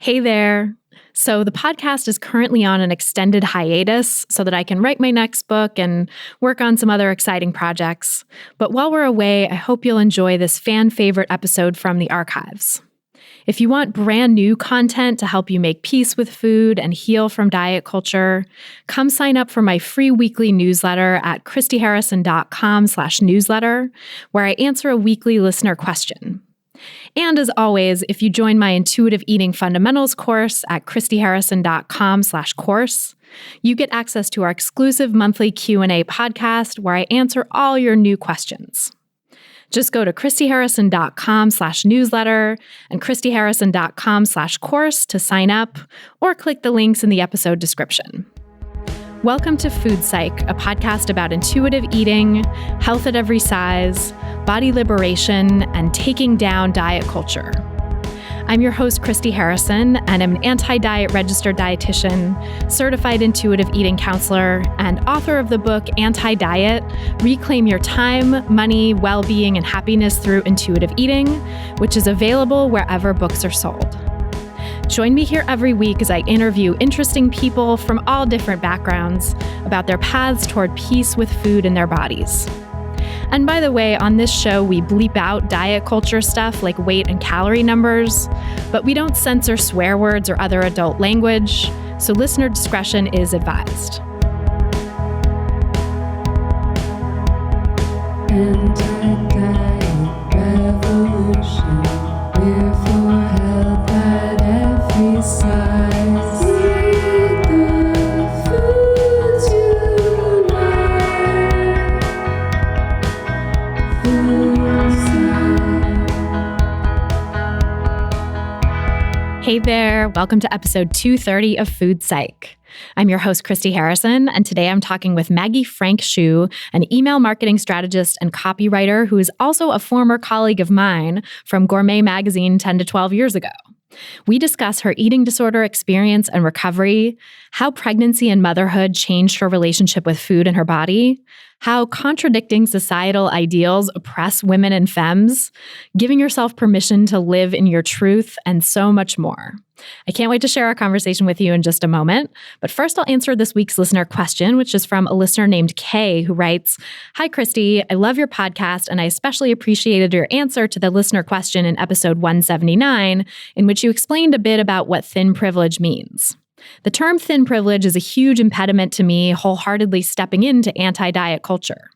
Hey there. So the podcast is currently on an extended hiatus so that I can write my next book and work on some other exciting projects. But while we're away, I hope you'll enjoy this fan favorite episode from the archives. If you want brand new content to help you make peace with food and heal from diet culture, come sign up for my free weekly newsletter at christyharrison.com/newsletter, where I answer a weekly listener question. And as always, if you join my Intuitive Eating Fundamentals course at christyharrison.com/course, you get access to our exclusive monthly Q&A podcast where I answer all your new questions. Just go to christyharrison.com/newsletter and christyharrison.com/course to sign up, or click the links in the episode description. Welcome to Food Psych, a podcast about intuitive eating, health at every size, body liberation, and taking down diet culture. I'm your host, Christy Harrison, and I'm an anti-diet registered dietitian, certified intuitive eating counselor, and author of the book Anti-Diet: Reclaim Your Time, Money, Well-Being, and Happiness Through Intuitive Eating, which is available wherever books are sold. Join me here every week as I interview interesting people from all different backgrounds about their paths toward peace with food in their bodies. And by the way, on this show, we bleep out diet culture stuff like weight and calorie numbers, but we don't censor swear words or other adult language, so listener discretion is advised. Anti-diet revolution, we're for health at every size. Eat the foods you like. Food Psych. Hey there, welcome to episode 230 of Food Psych. I'm your host, Christy Harrison, and today I'm talking with Maggie Frank-Hsu, an email marketing strategist and copywriter who is also a former colleague of mine from Gourmet Magazine 10 to 12 years ago. We discuss her eating disorder experience and recovery, how pregnancy and motherhood changed her relationship with food and her body, how contradicting societal ideals oppress women and femmes, giving yourself permission to live in your truth, and so much more. I can't wait to share our conversation with you in just a moment, but first I'll answer this week's listener question, which is from a listener named Kay, who writes, "Hi, Christy. I love your podcast, and I especially appreciated your answer to the listener question in episode 179, in which you explained a bit about what thin privilege means. The term thin privilege is a huge impediment to me wholeheartedly stepping into anti-diet culture.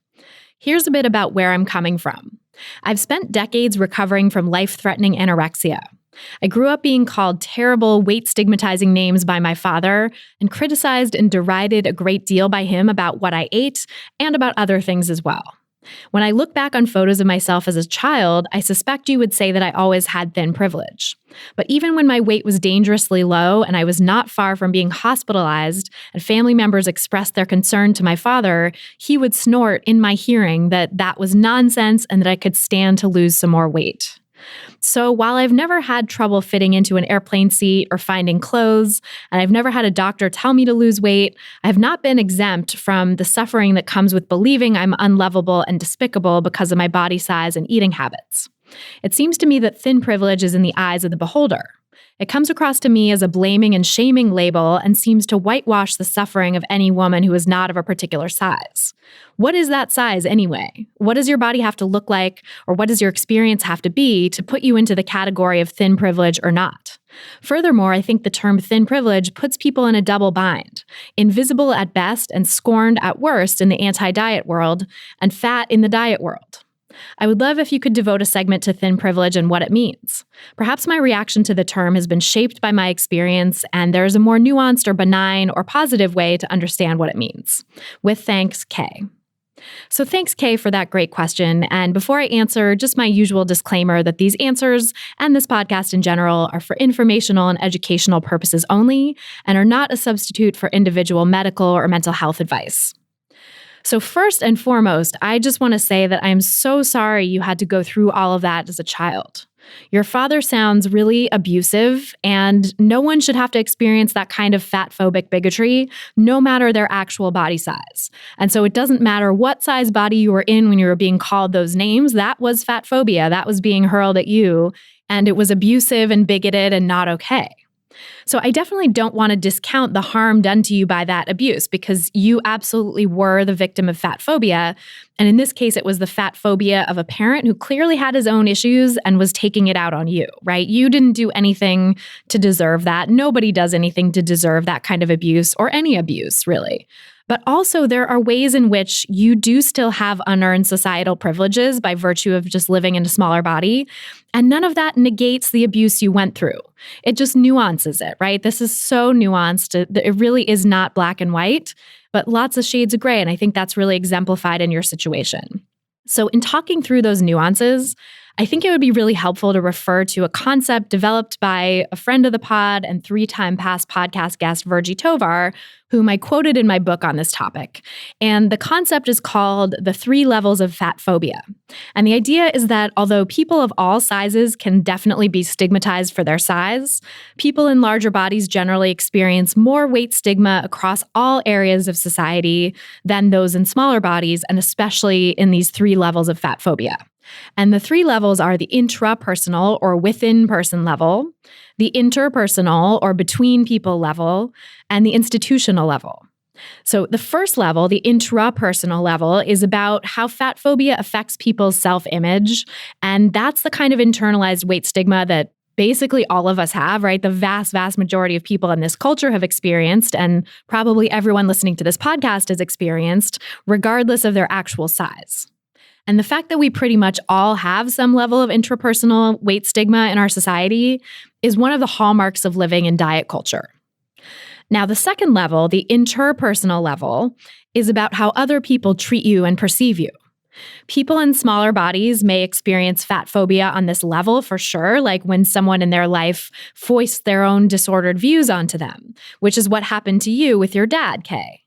Here's a bit about where I'm coming from. I've spent decades recovering from life-threatening anorexia. I grew up being called terrible, weight-stigmatizing names by my father and criticized and derided a great deal by him about what I ate and about other things as well. When I look back on photos of myself as a child, I suspect you would say that I always had thin privilege. But even when my weight was dangerously low and I was not far from being hospitalized and family members expressed their concern to my father, he would snort in my hearing that that was nonsense and that I could stand to lose some more weight. So while I've never had trouble fitting into an airplane seat or finding clothes, and I've never had a doctor tell me to lose weight, I have not been exempt from the suffering that comes with believing I'm unlovable and despicable because of my body size and eating habits. It seems to me that thin privilege is in the eyes of the beholder. It comes across to me as a blaming and shaming label and seems to whitewash the suffering of any woman who is not of a particular size. What is that size anyway? What does your body have to look like, or what does your experience have to be to put you into the category of thin privilege or not? Furthermore, I think the term thin privilege puts people in a double bind, invisible at best and scorned at worst in the anti-diet world, and fat in the diet world. I would love if you could devote a segment to thin privilege and what it means. Perhaps my reaction to the term has been shaped by my experience, and there is a more nuanced or benign or positive way to understand what it means. With thanks, Kay. So thanks, Kay, for that great question. And before I answer, just my usual disclaimer that these answers and this podcast in general are for informational and educational purposes only and are not a substitute for individual medical or mental health advice. So first and foremost, I just want to say that I'm so sorry you had to go through all of that as a child. Your father sounds really abusive, and no one should have to experience that kind of fat-phobic bigotry, no matter their actual body size. And so it doesn't matter what size body you were in when you were being called those names, that was fat phobia, that was being hurled at you, and it was abusive and bigoted and not okay. So I definitely don't want to discount the harm done to you by that abuse because you absolutely were the victim of fat phobia. And in this case, it was the fat phobia of a parent who clearly had his own issues and was taking it out on you, right? You didn't do anything to deserve that. Nobody does anything to deserve that kind of abuse or any abuse, really. But also, there are ways in which you do still have unearned societal privileges by virtue of just living in a smaller body. And none of that negates the abuse you went through. It just nuances it, right? This is so nuanced. It really is not black and white, but lots of shades of gray. And I think that's really exemplified in your situation. So in talking through those nuances, I think it would be really helpful to refer to a concept developed by a friend of the pod and 3-time past podcast guest, Virgie Tovar, whom I quoted in my book on this topic. And the concept is called the 3 levels of fat phobia. And the idea is that although people of all sizes can definitely be stigmatized for their size, people in larger bodies generally experience more weight stigma across all areas of society than those in smaller bodies, and especially in these 3 levels of fat phobia. And the 3 levels are the intrapersonal or within person level, the interpersonal or between people level, and the institutional level. So the first level, the intrapersonal level, is about how fat phobia affects people's self-image. And that's the kind of internalized weight stigma that basically all of us have, right? The vast, vast majority of people in this culture have experienced, and probably everyone listening to this podcast has experienced, regardless of their actual size. And the fact that we pretty much all have some level of intrapersonal weight stigma in our society is one of the hallmarks of living in diet culture. Now, the second level, the interpersonal level, is about how other people treat you and perceive you. People in smaller bodies may experience fat phobia on this level for sure, like when someone in their life foists their own disordered views onto them, which is what happened to you with your dad, Kay.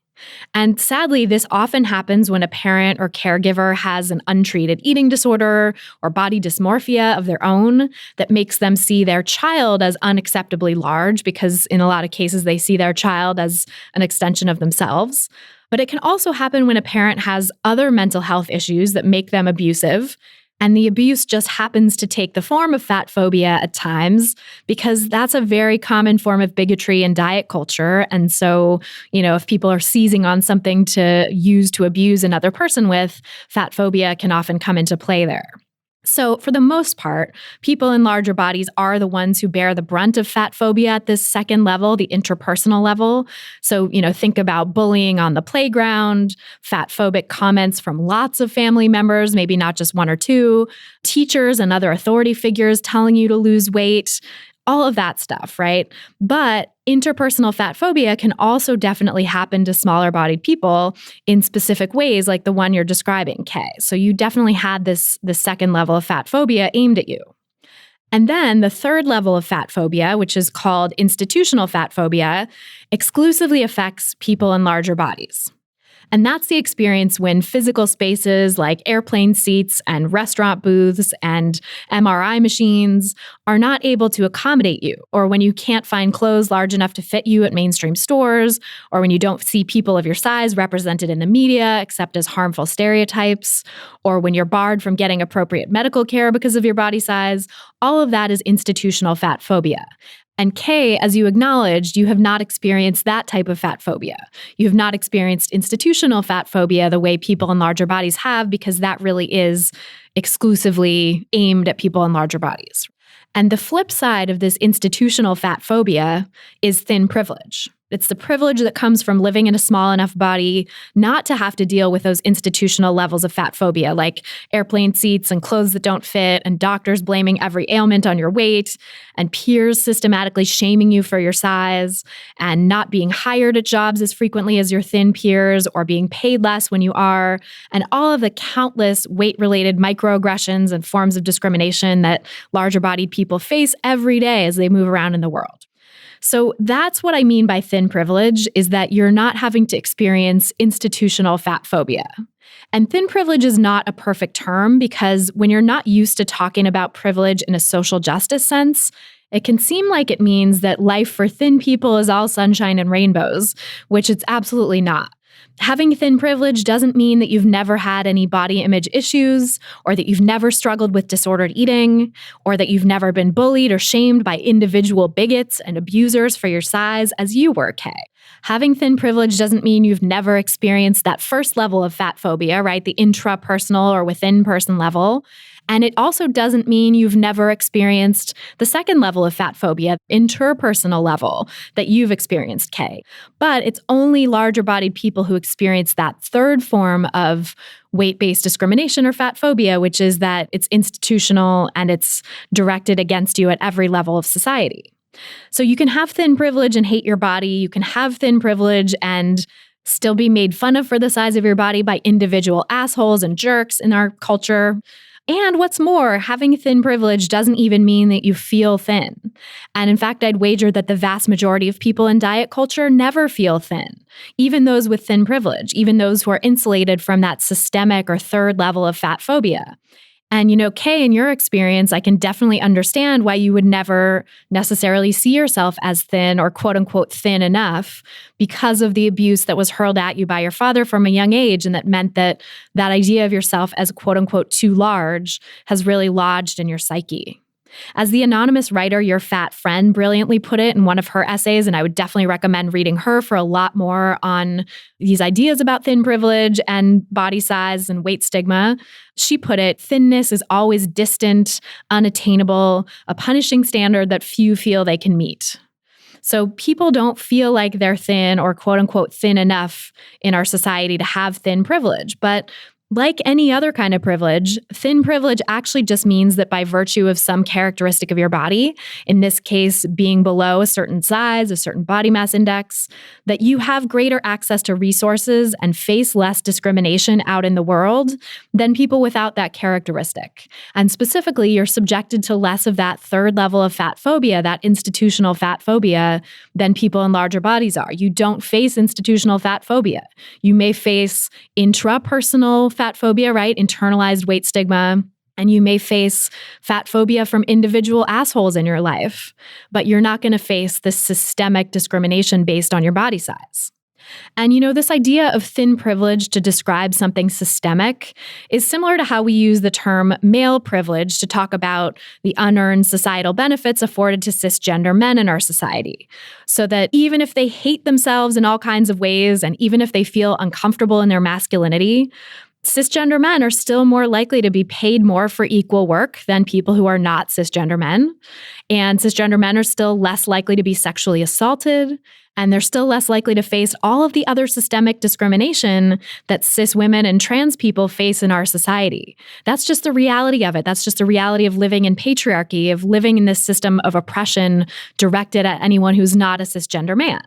And sadly, this often happens when a parent or caregiver has an untreated eating disorder or body dysmorphia of their own that makes them see their child as unacceptably large because in a lot of cases, they see their child as an extension of themselves. But it can also happen when a parent has other mental health issues that make them abusive. And the abuse just happens to take the form of fat phobia at times because that's a very common form of bigotry in diet culture. And so, if people are seizing on something to use to abuse another person with, fat phobia can often come into play there. So for the most part, people in larger bodies are the ones who bear the brunt of fat phobia at this second level, the interpersonal level. So, think about bullying on the playground, fat phobic comments from lots of family members, maybe not just 1 or 2, teachers and other authority figures telling you to lose weight, all of that stuff, right? But interpersonal fat phobia can also definitely happen to smaller bodied people in specific ways like the one you're describing, Kay. So you definitely had the second level of fat phobia aimed at you. And then the third level of fat phobia, which is called institutional fat phobia, exclusively affects people in larger bodies. And that's the experience when physical spaces like airplane seats and restaurant booths and MRI machines are not able to accommodate you, or when you can't find clothes large enough to fit you at mainstream stores, or when you don't see people of your size represented in the media except as harmful stereotypes, or when you're barred from getting appropriate medical care because of your body size. All of that is institutional fat phobia. And Kay, as you acknowledged, you have not experienced that type of fat phobia. You have not experienced institutional fat phobia the way people in larger bodies have, because that really is exclusively aimed at people in larger bodies. And the flip side of this institutional fat phobia is thin privilege. It's the privilege that comes from living in a small enough body not to have to deal with those institutional levels of fat phobia, like airplane seats and clothes that don't fit and doctors blaming every ailment on your weight and peers systematically shaming you for your size and not being hired at jobs as frequently as your thin peers or being paid less when you are, and all of the countless weight-related microaggressions and forms of discrimination that larger-bodied people face every day as they move around in the world. So that's what I mean by thin privilege, is that you're not having to experience institutional fat phobia. And thin privilege is not a perfect term because when you're not used to talking about privilege in a social justice sense, it can seem like it means that life for thin people is all sunshine and rainbows, which it's absolutely not. Having thin privilege doesn't mean that you've never had any body image issues, or that you've never struggled with disordered eating, or that you've never been bullied or shamed by individual bigots and abusers for your size as you were, Kay. Having thin privilege doesn't mean you've never experienced that first level of fat phobia, right? The intrapersonal or within person level. And it also doesn't mean you've never experienced the second level of fat phobia, interpersonal level that you've experienced, Kay. But it's only larger bodied people who experience that third form of weight-based discrimination or fat phobia, which is that it's institutional and it's directed against you at every level of society. So you can have thin privilege and hate your body. You can have thin privilege and still be made fun of for the size of your body by individual assholes and jerks in our culture. And what's more, having thin privilege doesn't even mean that you feel thin. And in fact, I'd wager that the vast majority of people in diet culture never feel thin, even those with thin privilege, even those who are insulated from that systemic or third level of fat phobia. And, Kay, in your experience, I can definitely understand why you would never necessarily see yourself as thin or quote unquote thin enough because of the abuse that was hurled at you by your father from a young age. And that meant that that idea of yourself as quote unquote too large has really lodged in your psyche. As the anonymous writer, Your Fat Friend, brilliantly put it in one of her essays, and I would definitely recommend reading her for a lot more on these ideas about thin privilege and body size and weight stigma. She put it, thinness is always distant, unattainable, a punishing standard that few feel they can meet. So people don't feel like they're thin or quote unquote thin enough in our society to have thin privilege, but like any other kind of privilege, thin privilege actually just means that by virtue of some characteristic of your body, in this case being below a certain size, a certain body mass index, that you have greater access to resources and face less discrimination out in the world than people without that characteristic. And specifically, you're subjected to less of that third level of fat phobia, that institutional fat phobia, than people in larger bodies are. You don't face institutional fat phobia. You may face intrapersonal fat phobia, right? Internalized weight stigma. And you may face fat phobia from individual assholes in your life, but you're not going to face this systemic discrimination based on your body size. And this idea of thin privilege to describe something systemic is similar to how we use the term male privilege to talk about the unearned societal benefits afforded to cisgender men in our society. So that even if they hate themselves in all kinds of ways, and even if they feel uncomfortable in their masculinity, cisgender men are still more likely to be paid more for equal work than people who are not cisgender men. And cisgender men are still less likely to be sexually assaulted. And they're still less likely to face all of the other systemic discrimination that cis women and trans people face in our society. That's just the reality of it. That's just the reality of living in patriarchy, of living in this system of oppression directed at anyone who's not a cisgender man.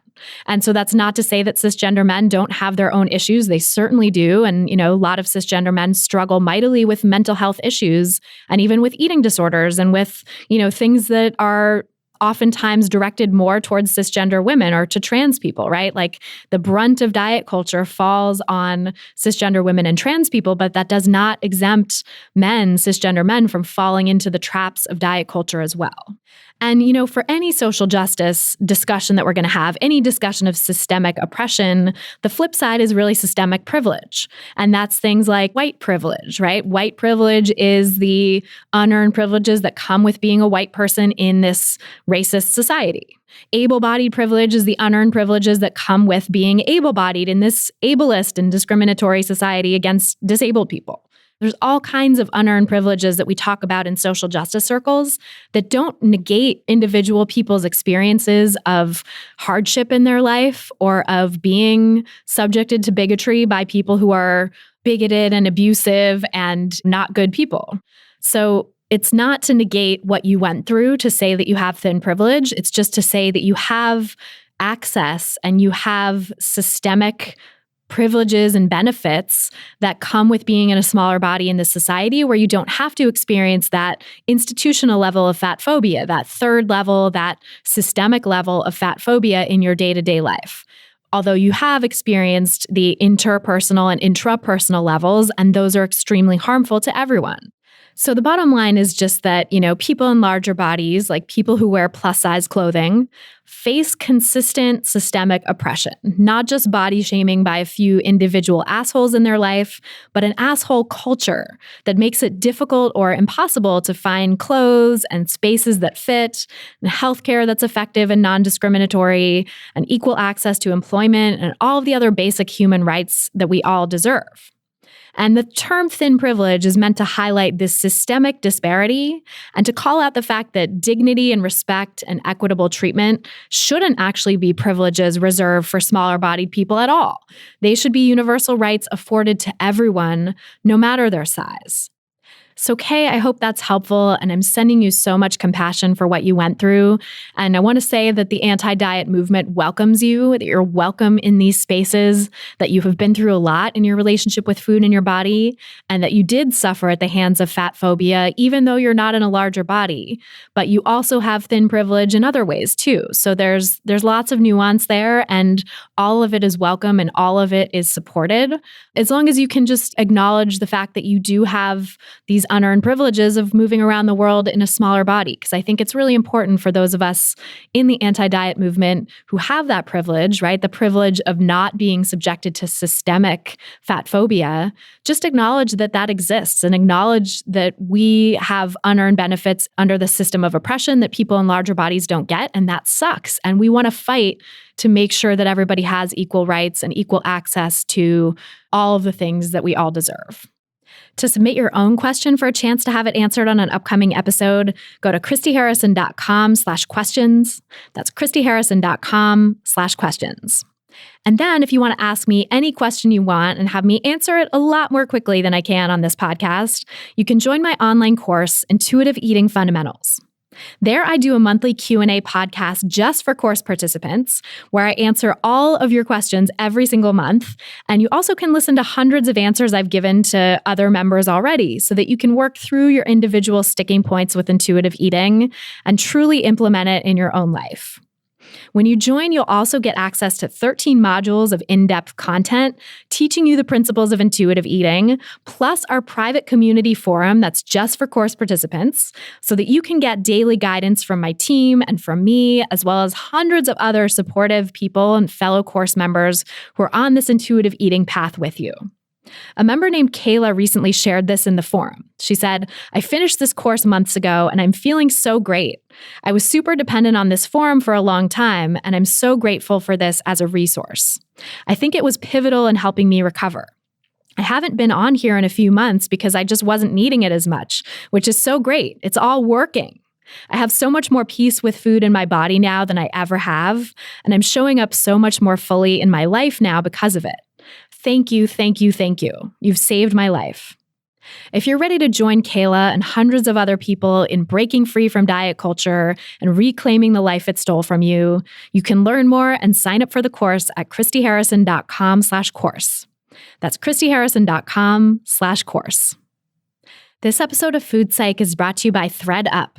And so that's not to say that cisgender men don't have their own issues. They certainly do. And, a lot of cisgender men struggle mightily with mental health issues and even with eating disorders and with, things that are oftentimes directed more towards cisgender women or to trans people, right? Like the brunt of diet culture falls on cisgender women and trans people, but that does not exempt men, cisgender men, from falling into the traps of diet culture as well. And, for any social justice discussion that we're going to have, any discussion of systemic oppression, the flip side is really systemic privilege. And that's things like white privilege, right? White privilege is the unearned privileges that come with being a white person in this racist society. Able-bodied privilege is the unearned privileges that come with being able-bodied in this ableist and discriminatory society against disabled people. There's all kinds of unearned privileges that we talk about in social justice circles that don't negate individual people's experiences of hardship in their life or of being subjected to bigotry by people who are bigoted and abusive and not good people. So it's not to negate what you went through to say that you have thin privilege. It's just to say that you have access and you have systemic privileges and benefits that come with being in a smaller body in this society where you don't have to experience that institutional level of fat phobia, that third level, that systemic level of fat phobia in your day-to-day life. Although you have experienced the interpersonal and intrapersonal levels, and those are extremely harmful to everyone. So the bottom line is just that, people in larger bodies, like people who wear plus size clothing, face consistent systemic oppression, not just body shaming by a few individual assholes in their life, but an asshole culture that makes it difficult or impossible to find clothes and spaces that fit, and healthcare that's effective and non-discriminatory, and equal access to employment, and all of the other basic human rights that we all deserve. And the term thin privilege is meant to highlight this systemic disparity and to call out the fact that dignity and respect and equitable treatment shouldn't actually be privileges reserved for smaller bodied people at all. They should be universal rights afforded to everyone, no matter their size. So, Kay, I hope that's helpful, and I'm sending you so much compassion for what you went through. And I want to say that the anti-diet movement welcomes you, that you're welcome in these spaces, that you have been through a lot in your relationship with food and your body, and that you did suffer at the hands of fat phobia, even though you're not in a larger body. But you also have thin privilege in other ways, too. So there's lots of nuance there, and all of it is welcome and all of it is supported, as long as you can just acknowledge the fact that you do have these unearned privileges of moving around the world in a smaller body. Because I think it's really important for those of us in the anti-diet movement who have that privilege, right? The privilege of not being subjected to systemic fat phobia, just acknowledge that that exists and acknowledge that we have unearned benefits under the system of oppression that people in larger bodies don't get. And that sucks. And we want to fight to make sure that everybody has equal rights and equal access to all of the things that we all deserve. To submit your own question for a chance to have it answered on an upcoming episode, go to christyharrison.com/questions. That's christyharrison.com/questions. And then if you want to ask me any question you want and have me answer it a lot more quickly than I can on this podcast, you can join my online course, Intuitive Eating Fundamentals. There, I do a monthly Q&A podcast just for course participants, where I answer all of your questions every single month. And you also can listen to hundreds of answers I've given to other members already, so that you can work through your individual sticking points with intuitive eating and truly implement it in your own life. When you join, you'll also get access to 13 modules of in-depth content teaching you the principles of intuitive eating, plus our private community forum that's just for course participants, so that you can get daily guidance from my team and from me, as well as hundreds of other supportive people and fellow course members who are on this intuitive eating path with you. A member named Kayla recently shared this in the forum. She said, "I finished this course months ago and I'm feeling so great. I was super dependent on this forum for a long time, and I'm so grateful for this as a resource. I think it was pivotal in helping me recover. I haven't been on here in a few months because I just wasn't needing it as much, which is so great. It's all working. I have so much more peace with food in my body now than I ever have, and I'm showing up so much more fully in my life now because of it. Thank you, thank you, thank you. You've saved my life." If you're ready to join Kayla and hundreds of other people in breaking free from diet culture and reclaiming the life it stole from you, you can learn more and sign up for the course at christyharrison.com/course. That's christyharrison.com/course. This episode of Food Psych is brought to you by ThredUp.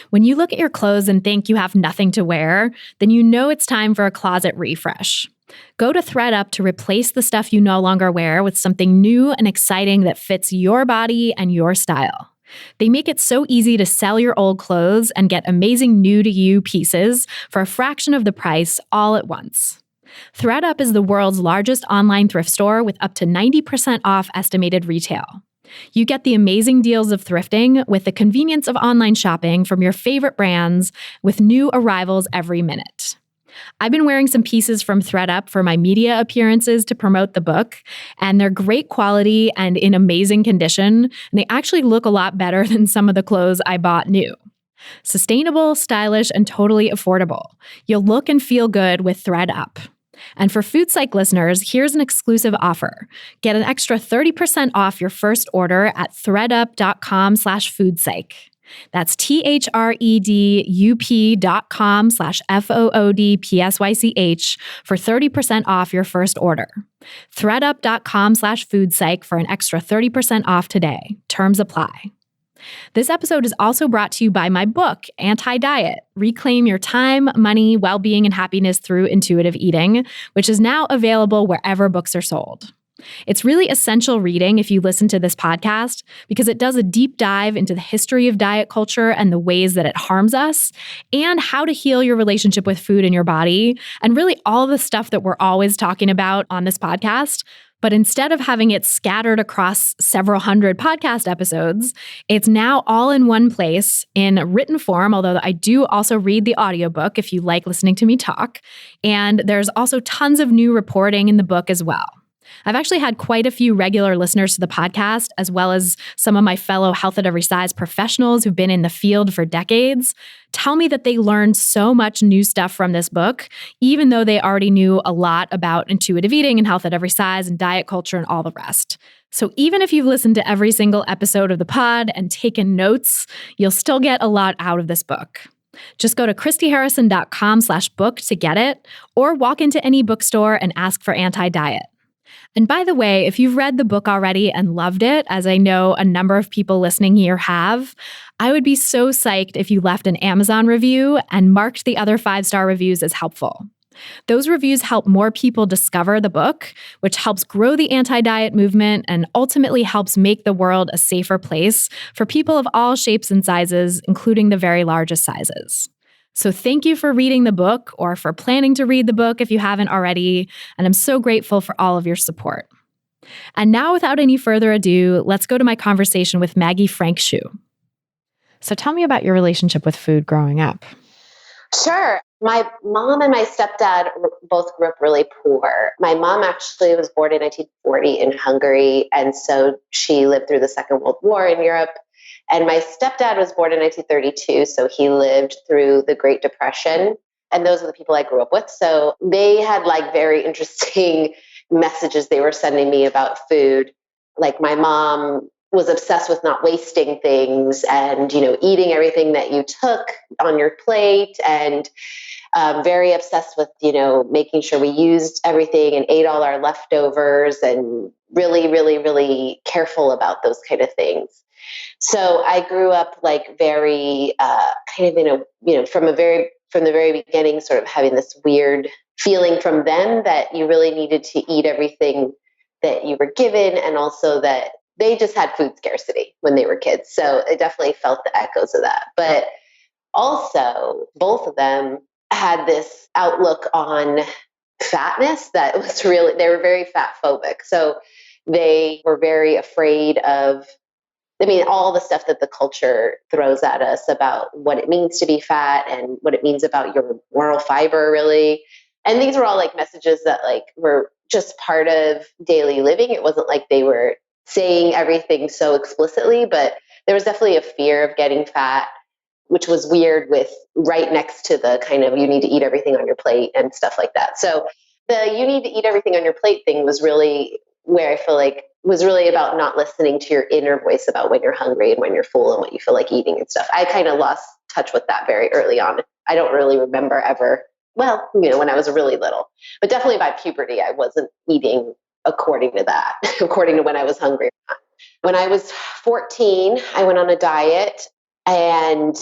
When you look at your clothes and think you have nothing to wear, then you know it's time for a closet refresh. Go to ThredUp to replace the stuff you no longer wear with something new and exciting that fits your body and your style. They make it so easy to sell your old clothes and get amazing new-to-you pieces for a fraction of the price all at once. ThredUp is the world's largest online thrift store with up to 90% off estimated retail. You get the amazing deals of thrifting with the convenience of online shopping from your favorite brands with new arrivals every minute. I've been wearing some pieces from ThredUp for my media appearances to promote the book, and they're great quality and in amazing condition, and they actually look a lot better than some of the clothes I bought new. Sustainable, stylish, and totally affordable. You'll look and feel good with ThredUp. And for Food Psych listeners, here's an exclusive offer. Get an extra 30% off your first order at thredup.com/foodpsych. That's thredup.com/FOODPSYCH for 30% off your first order. thredup.com/foodpsych for an extra 30% off today. Terms apply. This episode is also brought to you by my book, Anti-Diet: Reclaim Your Time, Money, Well-Being, and Happiness Through Intuitive Eating, which is now available wherever books are sold. It's really essential reading if you listen to this podcast because it does a deep dive into the history of diet culture and the ways that it harms us, and how to heal your relationship with food in your body, and really all the stuff that we're always talking about on this podcast. But instead of having it scattered across several hundred podcast episodes, it's now all in one place in written form, although I do also read the audiobook if you like listening to me talk. And there's also tons of new reporting in the book as well. I've actually had quite a few regular listeners to the podcast, as well as some of my fellow Health at Every Size professionals who've been in the field for decades, tell me that they learned so much new stuff from this book, even though they already knew a lot about intuitive eating and health at every size and diet culture and all the rest. So even if you've listened to every single episode of the pod and taken notes, you'll still get a lot out of this book. Just go to christyharrison.com/book to get it, or walk into any bookstore and ask for Anti-Diet. And by the way, if you've read the book already and loved it, as I know a number of people listening here have, I would be so psyched if you left an Amazon review and marked the other 5-star reviews as helpful. Those reviews help more people discover the book, which helps grow the anti-diet movement and ultimately helps make the world a safer place for people of all shapes and sizes, including the very largest sizes. So thank you for reading the book, or for planning to read the book if you haven't already, and I'm so grateful for all of your support. And now, without any further ado, let's go to my conversation with Maggie Frank-Hsu. So tell me about your relationship with food growing up. Sure. My mom and my stepdad both grew up really poor. My mom actually was born in 1940 in Hungary, and so she lived through the Second World War in Europe. And my stepdad was born in 1932, so he lived through the Great Depression. And those are the people I grew up with. So they had like very interesting messages they were sending me about food. Like my mom was obsessed with not wasting things and, eating everything that you took on your plate, and very obsessed with, making sure we used everything and ate all our leftovers, and really, really, really careful about those kind of things. So I grew up like very kind of in a, from the very beginning, sort of having this weird feeling from them that you really needed to eat everything that you were given, and also that they just had food scarcity when they were kids. So I definitely felt the echoes of that. But also, both of them had this outlook on fatness that was really, they were very fat phobic. So they were very afraid of, all the stuff that the culture throws at us about what it means to be fat and what it means about your moral fiber, really. And these were all like messages that like were just part of daily living. It wasn't like they were saying everything so explicitly, but there was definitely a fear of getting fat, which was weird with right next to the kind of you need to eat everything on your plate and stuff like that. So the you need to eat everything on your plate thing was really where I feel like was really about not listening to your inner voice about when you're hungry and when you're full and what you feel like eating and stuff. I kind of lost touch with that very early on. I don't really remember ever, when I was really little, but definitely by puberty, I wasn't eating according to that, according to when I was hungry. When I was 14, I went on a diet and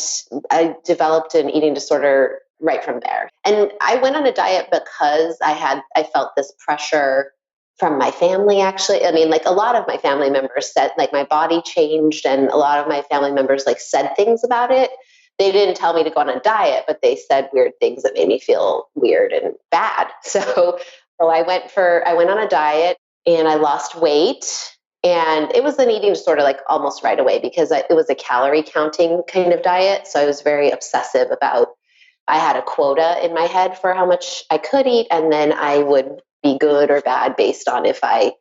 I developed an eating disorder right from there. And I went on a diet because I felt this pressure from my family, actually. A lot of my family members said, like, my body changed, and a lot of my family members, like, said things about it. They didn't tell me to go on a diet, but they said weird things that made me feel weird and bad. So I went on a diet and I lost weight. And it was an eating disorder, like, almost right away, because it was a calorie counting kind of diet. So I was very obsessive about, I had a quota in my head for how much I could eat, and then I would be good or bad based on if I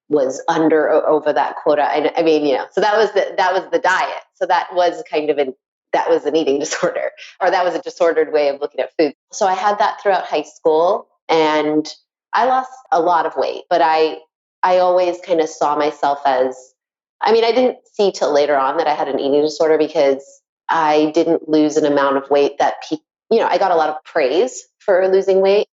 was under or over that quota. So that was the diet. So that was that was an eating disorder, or that was a disordered way of looking at food. So I had that throughout high school, and I lost a lot of weight, but I always kind of saw myself as, I didn't see till later on that I had an eating disorder, because I didn't lose an amount of weight that I got a lot of praise for losing weight.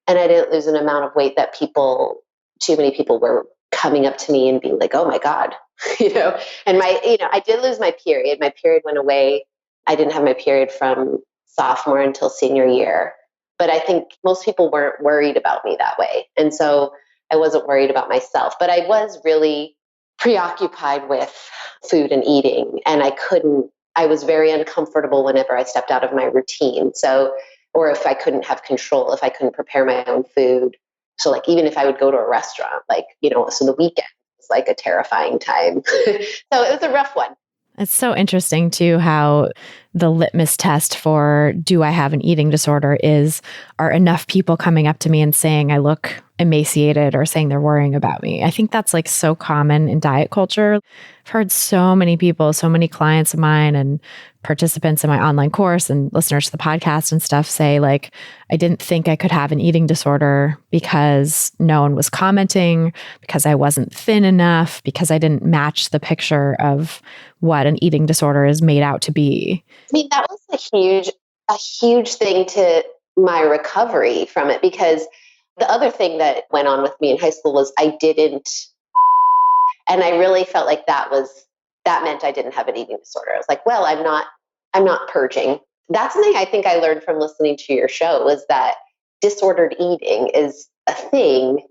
And I didn't lose an amount of weight that too many people were coming up to me and being like, oh my God, and I did lose my period. My period went away. I didn't have my period from sophomore until senior year, but I think most people weren't worried about me that way. And so I wasn't worried about myself, but I was really preoccupied with food and eating. And I was very uncomfortable whenever I stepped out of my routine. So, or if I couldn't have control, if I couldn't prepare my own food. So like, even if I would go to a restaurant, like, so the weekend was like a terrifying time. So it was a rough one. It's so interesting too how the litmus test for do I have an eating disorder are enough people coming up to me and saying I look emaciated or saying they're worrying about me. I think that's like so common in diet culture. I've heard so many people, so many clients of mine and participants in my online course and listeners to the podcast and stuff say like, I didn't think I could have an eating disorder because no one was commenting, because I wasn't thin enough, because I didn't match the picture of what an eating disorder is made out to be. I mean, that was a huge thing to my recovery from it, because the other thing that went on with me in high school was I didn't, and I really felt like that meant I didn't have an eating disorder. I was like, well, I'm not purging. That's something I think I learned from listening to your show, was that disordered eating is a thing.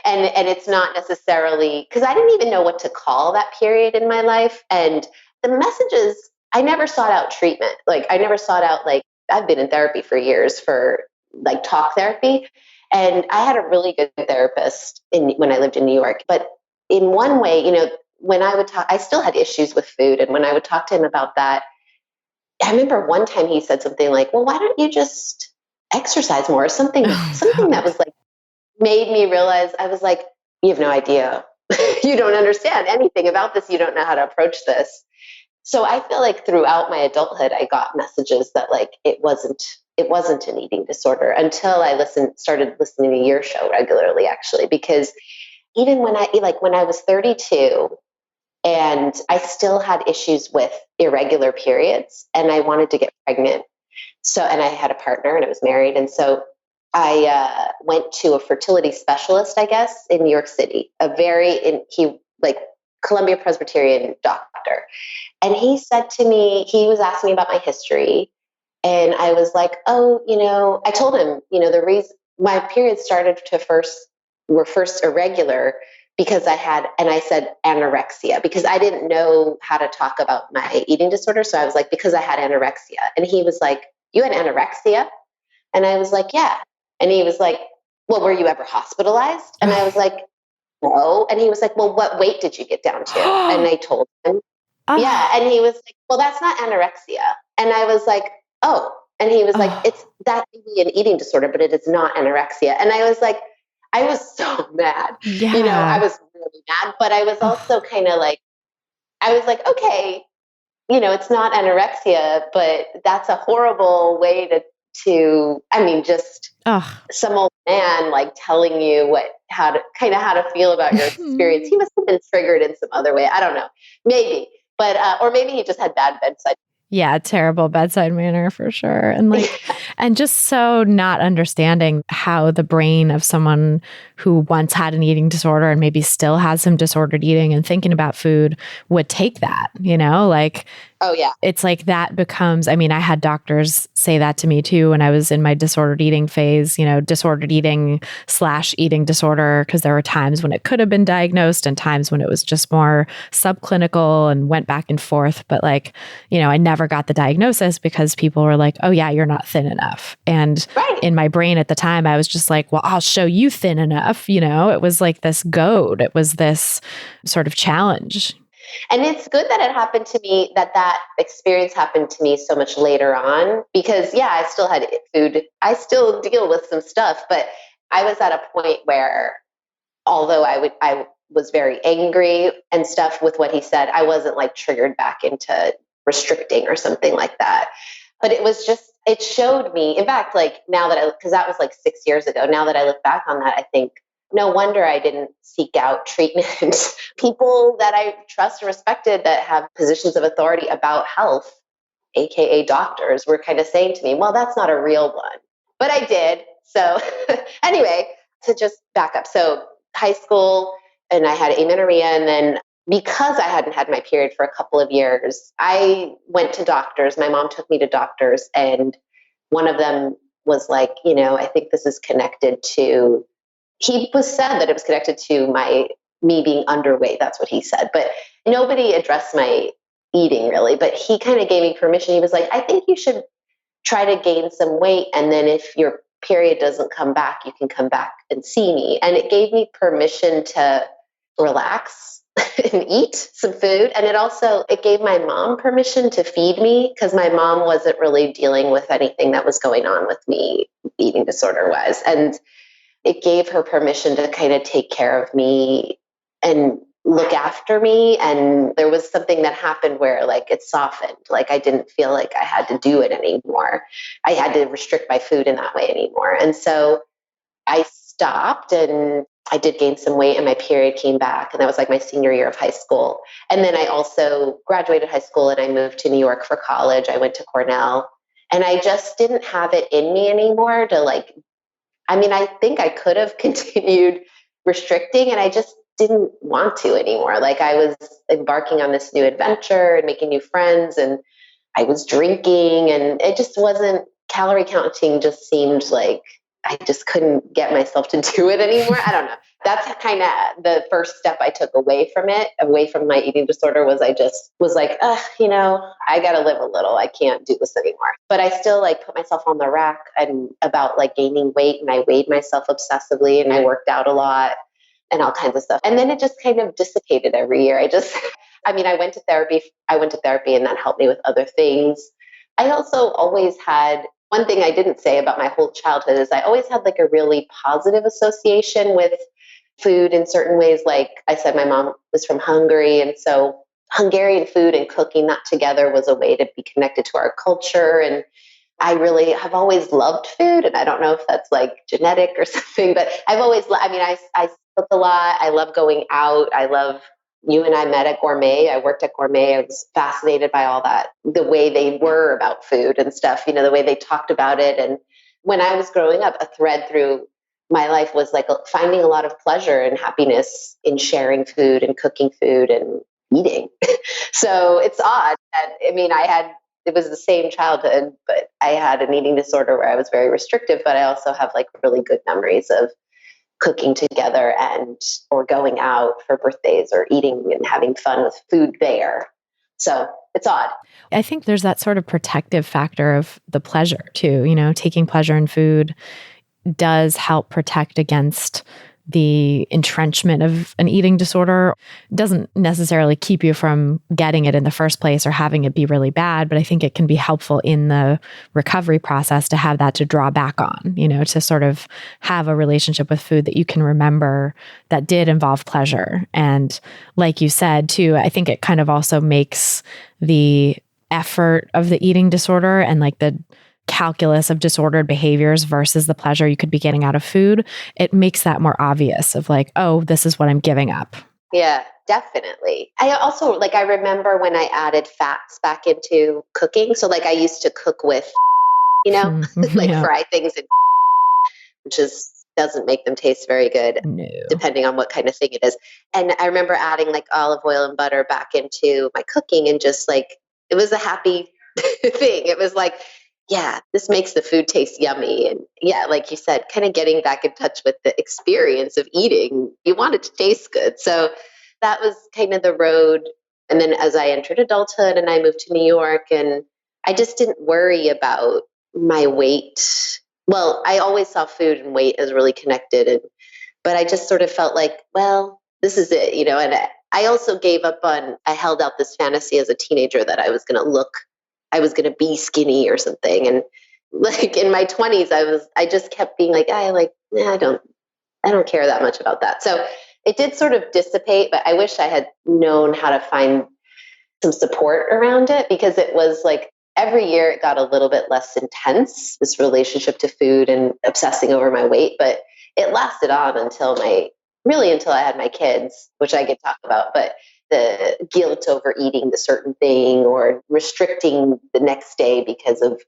and it's not necessarily, because I didn't even know what to call that period in my life. And the messages, I never sought out treatment. Like I never sought out, like, I've been in therapy for years for like talk therapy. And I had a really good therapist when I lived in New York. But in one way, when I would talk, I still had issues with food. And when I would talk to him about that, I remember one time he said something like, well, why don't you just exercise more? Or something that was like, made me realize, I was like, you have no idea. You don't understand anything about this. You don't know how to approach this. So I feel like throughout my adulthood, I got messages that like, it wasn't an eating disorder until I started listening to your show regularly, actually, because even when I was 32 and I still had issues with irregular periods and I wanted to get pregnant. So, and I had a partner and I was married. And so I went to a fertility specialist, I guess, in New York City, Columbia Presbyterian doctor. And he said to me, he was asking me about my history. And I was like, oh, I told him, the reason my periods were first irregular because I said anorexia, because I didn't know how to talk about my eating disorder. So I was like, because I had anorexia. And he was like, you had anorexia? And I was like, yeah. And he was like, well, were you ever hospitalized? And I was like, no. And he was like, well, what weight did you get down to? And I told him, yeah. And he was like, well, that's not anorexia. And I was like, oh. And he was like, that may be an eating disorder, but it is not anorexia. And I was like, I was so mad. Yeah. I was really mad, but I was also kind of like, I was like, okay, it's not anorexia, but that's a horrible way just some old man like telling you how to feel about your experience. He must have been triggered in some other way. I don't know, maybe, but or maybe he just had bad bedside. Yeah, terrible bedside manner for sure. And and just so not understanding how the brain of someone who once had an eating disorder and maybe still has some disordered eating and thinking about food would take that, Oh, yeah. It's like that becomes, I had doctors say that to me too when I was in my disordered eating phase, disordered eating / eating disorder, because there were times when it could have been diagnosed and times when it was just more subclinical and went back and forth. But I never got the diagnosis because people were like, oh yeah, you're not thin enough. And in my brain at the time, I was just like, well, I'll show you thin enough. It was like this goad. It was this sort of challenge. And it's good that it happened to me, that experience happened to me so much later on, because I still had food. I still deal with some stuff, but I was at a point where, although I was very angry and stuff with what he said, I wasn't like triggered back into restricting or something like that. But it showed me, in fact, like now because that was like 6 years ago, now that I look back on that, I think, no wonder I didn't seek out treatment. People that I trust and respected that have positions of authority about health, AKA doctors, were kind of saying to me, well, that's not a real one. But I did. So anyway, to just back up. So high school, and I had amenorrhea. And then because I hadn't had my period for a couple of years, I went to doctors. My mom took me to doctors. And one of them was like, I think this is connected to he was said that it was connected to me being underweight. That's what he said. But nobody addressed my eating really. But he kind of gave me permission. He was like, I think you should try to gain some weight. And then if your period doesn't come back, you can come back and see me. And it gave me permission to relax and eat some food. And it gave my mom permission to feed me because my mom wasn't really dealing with anything that was going on with me eating disorder wise. And it gave her permission to kind of take care of me and look after me. And there was something that happened where like it softened. Like I didn't feel like I had to do it anymore. I had to restrict my food in that way anymore. And so I stopped and I did gain some weight and my period came back. And that was like my senior year of high school. And then I also graduated high school and I moved to New York for college. I went to Cornell and I just didn't have it in me anymore to I think I could have continued restricting and I just didn't want to anymore. Like I was embarking on this new adventure and making new friends and I was drinking and it just wasn't, calorie counting just seemed like I just couldn't get myself to do it anymore. I don't know. That's kind of the first step I took away from my eating disorder was I just was like, I got to live a little. I can't do this anymore. But I still put myself on the rack and about gaining weight and I weighed myself obsessively and I worked out a lot and all kinds of stuff. And then it just kind of dissipated every year. I went to therapy. And that helped me with other things. I also always had one thing I didn't say about my whole childhood is I always had a really positive association with food in certain ways. Like I said, my mom was from Hungary. And so Hungarian food and cooking that together was a way to be connected to our culture. And I really have always loved food. And I don't know if that's genetic or something, but I've always, I cook a lot. I love going out. You and I met at Gourmet. I worked at Gourmet. I was fascinated by all that, the way they were about food and stuff, the way they talked about it. And when I was growing up, a thread through my life was finding a lot of pleasure and happiness in sharing food and cooking food and eating. So it's odd that, it was the same childhood, but I had an eating disorder where I was very restrictive, but I also have really good memories of cooking together or going out for birthdays or eating and having fun with food there. So it's odd. I think there's that sort of protective factor of the pleasure too. Taking pleasure in food does help protect against the entrenchment of an eating disorder. It doesn't necessarily keep you from getting it in the first place or having it be really bad, but I think it can be helpful in the recovery process to have that to draw back on, to sort of have a relationship with food that you can remember that did involve pleasure. And like you said too, I think it kind of also makes the effort of the eating disorder and the calculus of disordered behaviors versus the pleasure you could be getting out of food, it makes that more obvious of oh, this is what I'm giving up. Yeah, definitely. I also I remember when I added fats back into cooking. So I used to cook with, fry things, which doesn't make them taste very good, depending on what kind of thing it is. And I remember adding olive oil and butter back into my cooking and just it was a happy thing. It was yeah, this makes the food taste yummy. And yeah, like you said, kind of getting back in touch with the experience of eating. You want it to taste good. So that was kind of the road. And then as I entered adulthood and I moved to New York, and I just didn't worry about my weight. Well, I always saw food and weight as really connected. But I just sort of felt well, this is it, and I also gave up I held out this fantasy as a teenager that I was going to be skinny or something. And in my 20s, I just kept being I don't care that much about that. So it did sort of dissipate, but I wish I had known how to find some support around it, because it was every year it got a little bit less intense, this relationship to food and obsessing over my weight, but it lasted on until I had my kids, which I could talk about. But the guilt over eating the certain thing or restricting the next day because of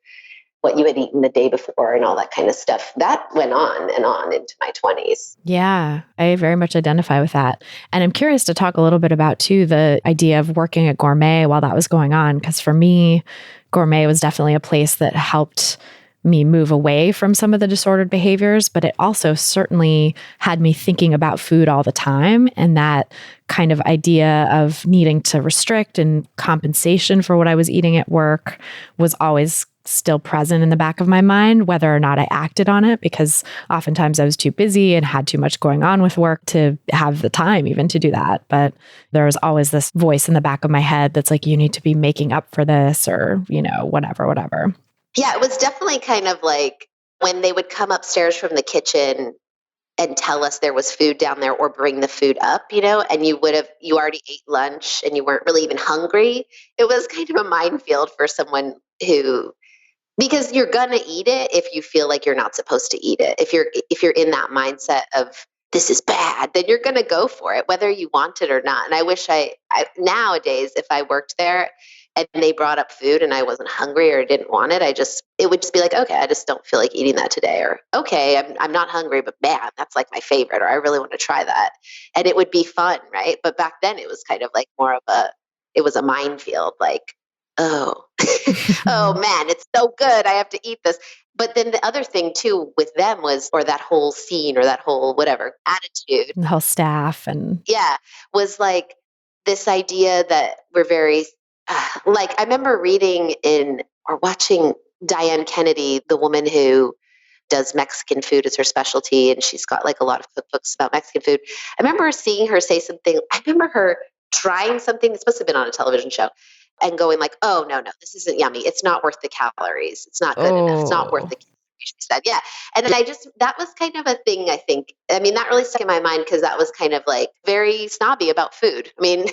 what you had eaten the day before and all that kind of stuff, that went on and on into my 20s. Yeah, I very much identify with that. And I'm curious to talk a little bit about too, the idea of working at Gourmet while that was going on. Because for me, Gourmet was definitely a place that helped me move away from some of the disordered behaviors, but it also certainly had me thinking about food all the time. And that kind of idea of needing to restrict and compensation for what I was eating at work was always still present in the back of my mind, whether or not I acted on it, because oftentimes I was too busy and had too much going on with work to have the time even to do that. But there was always this voice in the back of my head that's like, you need to be making up for this, or, whatever. Yeah, it was definitely kind of like when they would come upstairs from the kitchen and tell us there was food down there or bring the food up, and you already ate lunch and you weren't really even hungry. It was kind of a minefield for someone because you're going to eat it if you feel like you're not supposed to eat it. If you're in that mindset of this is bad, then you're going to go for it, whether you want it or not. And I wish I nowadays, if I worked there and they brought up food and I wasn't hungry or didn't want it, it would just be like, okay, I just don't feel like eating that today. Or, okay, I'm not hungry, but man, that's like my favorite, or I really want to try that. And it would be fun, right? But back then it was kind of like it was a minefield, like, oh, oh man, it's so good. I have to eat this. But then the other thing too with them or that whole scene or that whole whatever attitude. The whole staff was like this idea that we're very, I remember reading or watching Diane Kennedy, the woman who does Mexican food as her specialty, and she's got like a lot of cookbooks about Mexican food. I remember seeing her say something. I remember her trying something that's supposed to have been on a television show and going like, oh, no, this isn't yummy. It's not worth the calories. It's not good enough. It's not worth the calories, she said. Yeah. And then that was kind of a thing, I think. I mean, that really stuck in my mind because that was kind of like very snobby about food. I mean,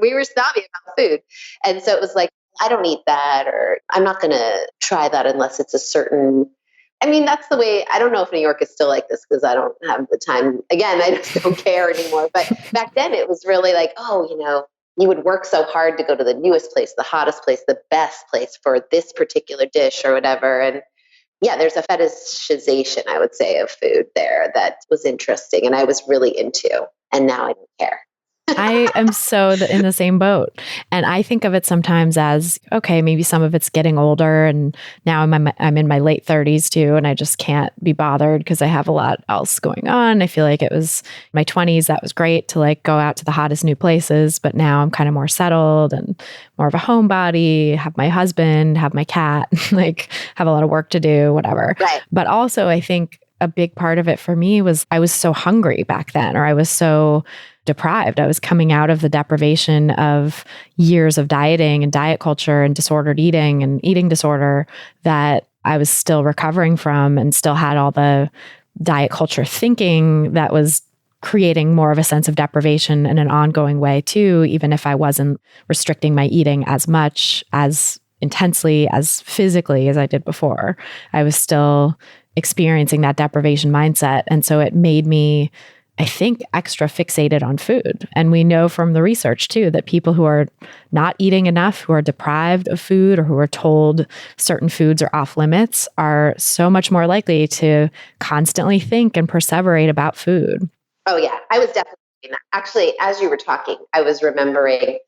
we were snobby about food. And so it was like, I don't eat that, or I'm not going to try that unless it's a certain, I mean, that's the way. I don't know if New York is still like this because I don't have the time. Again, I just don't care anymore. But back then it was really like, you would work so hard to go to the newest place, the hottest place, the best place for this particular dish or whatever. And yeah, there's a fetishization, I would say, of food there that was interesting and I was really into. And now I don't care. I am so in the same boat. And I think of it sometimes as, okay, maybe some of it's getting older and now I'm in my late 30s too, and I just can't be bothered because I have a lot else going on. I feel like it was my 20s, that was great to like go out to the hottest new places, but now I'm kind of more settled and more of a homebody, have my husband, have my cat, like have a lot of work to do, whatever. Right. But also I think a big part of it for me was I was so hungry back then, or I was so deprived. I was coming out of the deprivation of years of dieting and diet culture and disordered eating and eating disorder that I was still recovering from, and still had all the diet culture thinking that was creating more of a sense of deprivation in an ongoing way too, even if I wasn't restricting my eating as much, as intensely, as physically as I did before. I was still experiencing that deprivation mindset. And so it made me, I think, extra fixated on food. And we know from the research too, that people who are not eating enough, who are deprived of food, or who are told certain foods are off limits, are so much more likely to constantly think and perseverate about food. Oh yeah, I was definitely doing that. Actually, as you were talking, I was remembering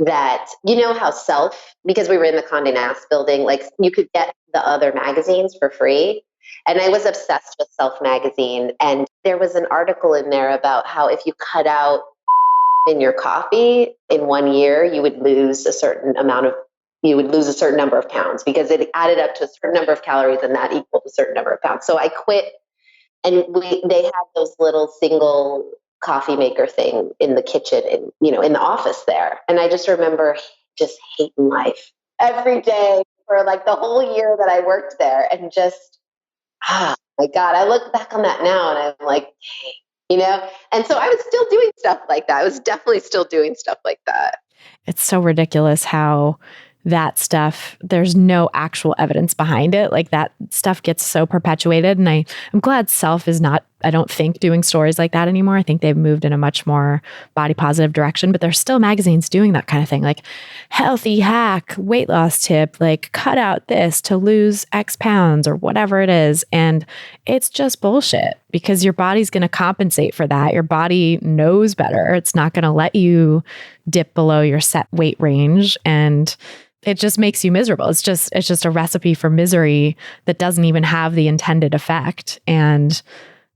that, how because we were in the Condé Nast building, like you could get the other magazines for free. And I was obsessed with Self magazine. And there was an article in there about how if you cut out in your coffee in 1 year, you would lose a certain number of pounds because it added up to a certain number of calories and that equaled a certain number of pounds. So I quit, and they had those little single coffee maker thing in the kitchen in the office there. And I just remember just hating life every day for like the whole year that I worked there, and just, my God, I look back on that now and I'm like, hey, and so I was still doing stuff like that. I was definitely still doing stuff like that. It's so ridiculous how that stuff, there's no actual evidence behind it. Like that stuff gets so perpetuated. And I'm glad Self is not I don't think doing stories like that anymore. I think they've moved in a much more body positive direction, but there's still magazines doing that kind of thing, like healthy hack, weight loss tip, like cut out this to lose X pounds or whatever it is. And it's just bullshit because your body's going to compensate for that. Your body knows better. It's not going to let you dip below your set weight range. And it just makes you miserable. It's just a recipe for misery that doesn't even have the intended effect.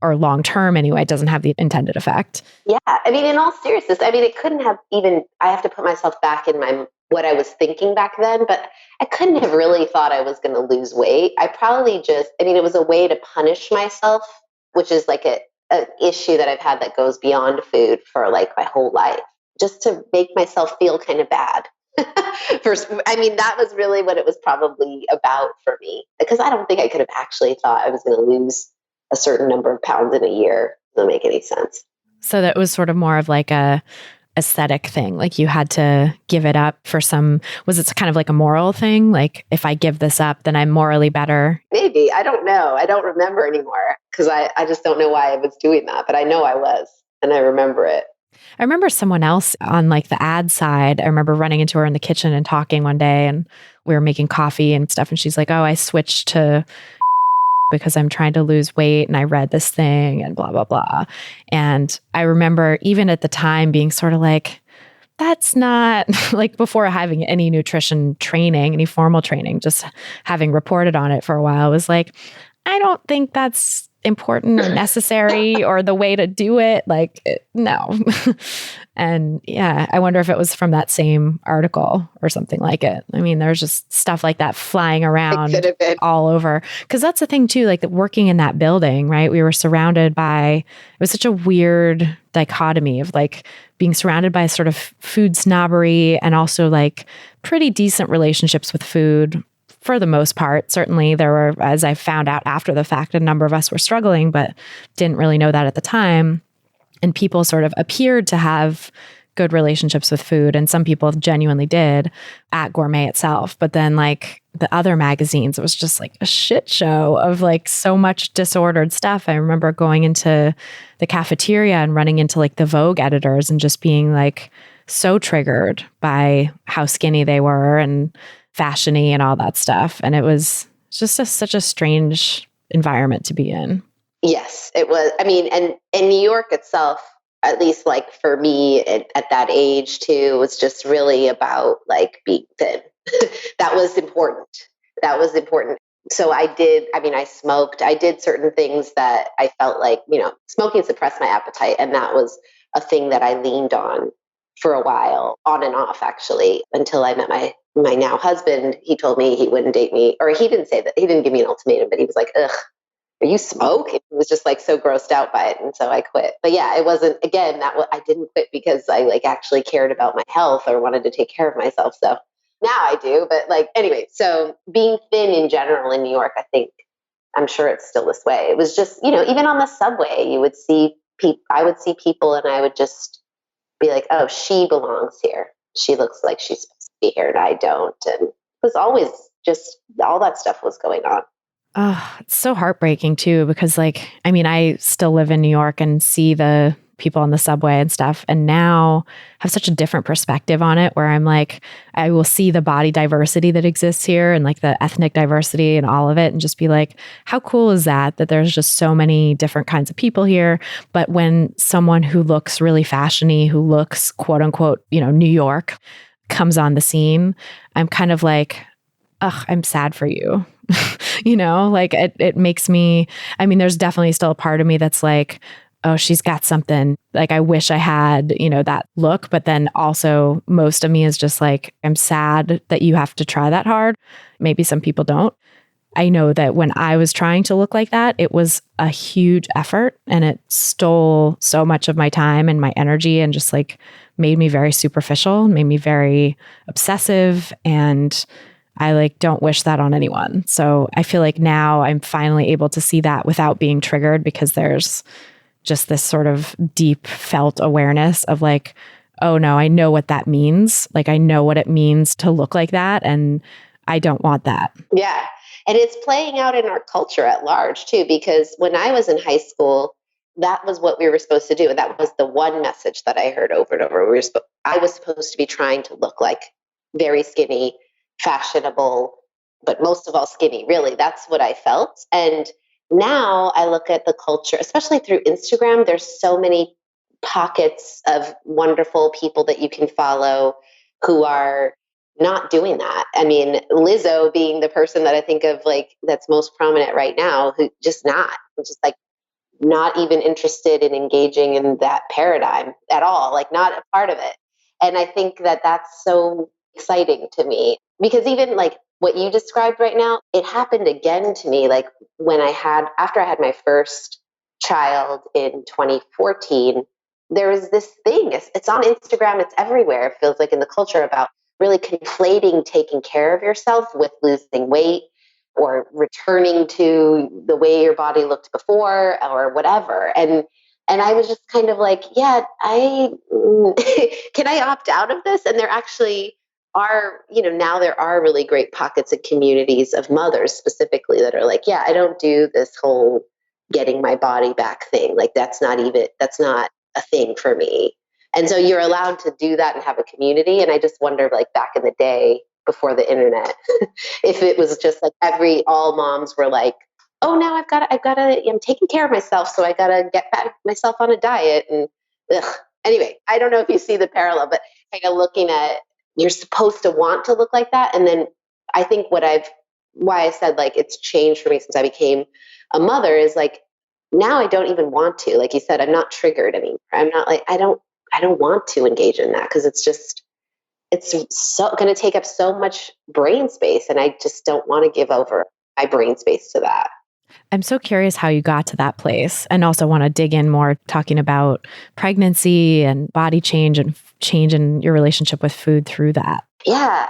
Or long term anyway, it doesn't have the intended effect. Yeah. I mean, in all seriousness, I mean, it couldn't have even, I have to put myself back in what I was thinking back then, but I couldn't have really thought I was going to lose weight. I probably it was a way to punish myself, which is like an issue that I've had that goes beyond food for like my whole life, just to make myself feel kind of bad. I mean, that was really what it was probably about for me, because I don't think I could have actually thought I was going to lose a certain number of pounds in a year. Doesn't make any sense. So that was sort of more of like a aesthetic thing. Like you had to give it up for was it kind of like a moral thing? Like if I give this up, then I'm morally better. Maybe. I don't know. I don't remember anymore because I just don't know why I was doing that, but I know I was, and I remember it. I remember someone else on like the ad side. I remember running into her in the kitchen and talking one day, and we were making coffee and stuff. And she's like, "Oh, I switched to because I'm trying to lose weight and I read this thing and blah, blah, blah." And I remember even at the time being sort of like, that's not like before having any nutrition training, any formal training, just having reported on it for a while was like, I don't think that's important or necessary or the way to do it. Like, no. And yeah, I wonder if it was from that same article or something like it. I mean, there's just stuff like that flying around all over. Because that's the thing too, like working in that building, right? We were surrounded by, it was such a weird dichotomy of like being surrounded by sort of food snobbery and also like pretty decent relationships with food. For the most part, certainly there were, as I found out after the fact, a number of us were struggling, but didn't really know that at the time. And people sort of appeared to have good relationships with food. And some people genuinely did at Gourmet itself. But then like the other magazines, it was just like a shit show of like so much disordered stuff. I remember going into the cafeteria and running into like the Vogue editors and just being like so triggered by how skinny they were and fashiony and all that stuff. And it was just such a strange environment to be in. Yes, it was. I mean, and in New York itself, at least like for me at that age too, was just really about like being thin. That was important. So I smoked. I did certain things that I felt like, smoking suppressed my appetite. And that was a thing that I leaned on for a while, on and off actually, until I met my now husband. He told me he wouldn't date me, or he didn't say that. He didn't give me an ultimatum, but he was like, "Ugh, you smoke?" He was just like so grossed out by it. And so I quit. But yeah, it wasn't, again, I didn't quit because I like actually cared about my health or wanted to take care of myself. So now I do. But like, anyway, so being thin in general in New York, I'm sure it's still this way. It was just, even on the subway, I would see people and I would just be like, "Oh, she belongs here. She looks like she's supposed to be here and I don't." And it was always just all that stuff was going on. Oh, it's so heartbreaking too, because I still live in New York and see the people on the subway and stuff, and now have such a different perspective on it where I'm like, I will see the body diversity that exists here and like the ethnic diversity and all of it and just be like, how cool is that there's just so many different kinds of people here. But when someone who looks really fashiony, who looks quote unquote, New York comes on the scene, I'm kind of like, ugh, I'm sad for you. Like it makes me, there's definitely still a part of me that's like, oh, she's got something, like I wish I had, that look. But then also most of me is just like, I'm sad that you have to try that hard. Maybe some people don't. I know that when I was trying to look like that, it was a huge effort and it stole so much of my time and my energy and just like made me very superficial, made me very obsessive. And I like don't wish that on anyone. So I feel like now I'm finally able to see that without being triggered, because there's just this sort of deep felt awareness of like, oh no, I know what that means. Like I know what it means to look like that. And I don't want that. Yeah. And it's playing out in our culture at large too, because when I was in high school, that was what we were supposed to do. And that was the one message that I heard over and over. I was supposed to be trying to look like very skinny, fashionable, but most of all skinny, really. That's what I felt. And now I look at the culture, especially through Instagram, there's so many pockets of wonderful people that you can follow who are not doing that. I mean, Lizzo being the person that I think of like that's most prominent right now, who just not, just like not even interested in engaging in that paradigm at all, like not a part of it. And I think that that's so exciting to me because even like what you described right now, it happened again to me. Like after I had my first child in 2014, there was this thing, it's on Instagram, it's everywhere. It feels like in the culture about really conflating taking care of yourself with losing weight or returning to the way your body looked before or whatever. And I was just kind of like, yeah, can I opt out of this? And there actually are, now there are really great pockets and communities of mothers specifically that are like, yeah, I don't do this whole getting my body back thing. Like that's not a thing for me. And so you're allowed to do that and have a community. And I just wonder, like back in the day before the internet, if it was just like all moms were like, oh, now I'm taking care of myself. So I got to get back myself on a diet. And anyway, I don't know if you see the parallel, but kind of looking at, you're supposed to want to look like that. And then I think why I said like it's changed for me since I became a mother is like, now I don't even want to, like you said, I'm not triggered anymore. I'm not like, I don't want to engage in that because it's so going to take up so much brain space. And I just don't want to give over my brain space to that. I'm so curious how you got to that place and also want to dig in more talking about pregnancy and body change and change in your relationship with food through that. Yeah,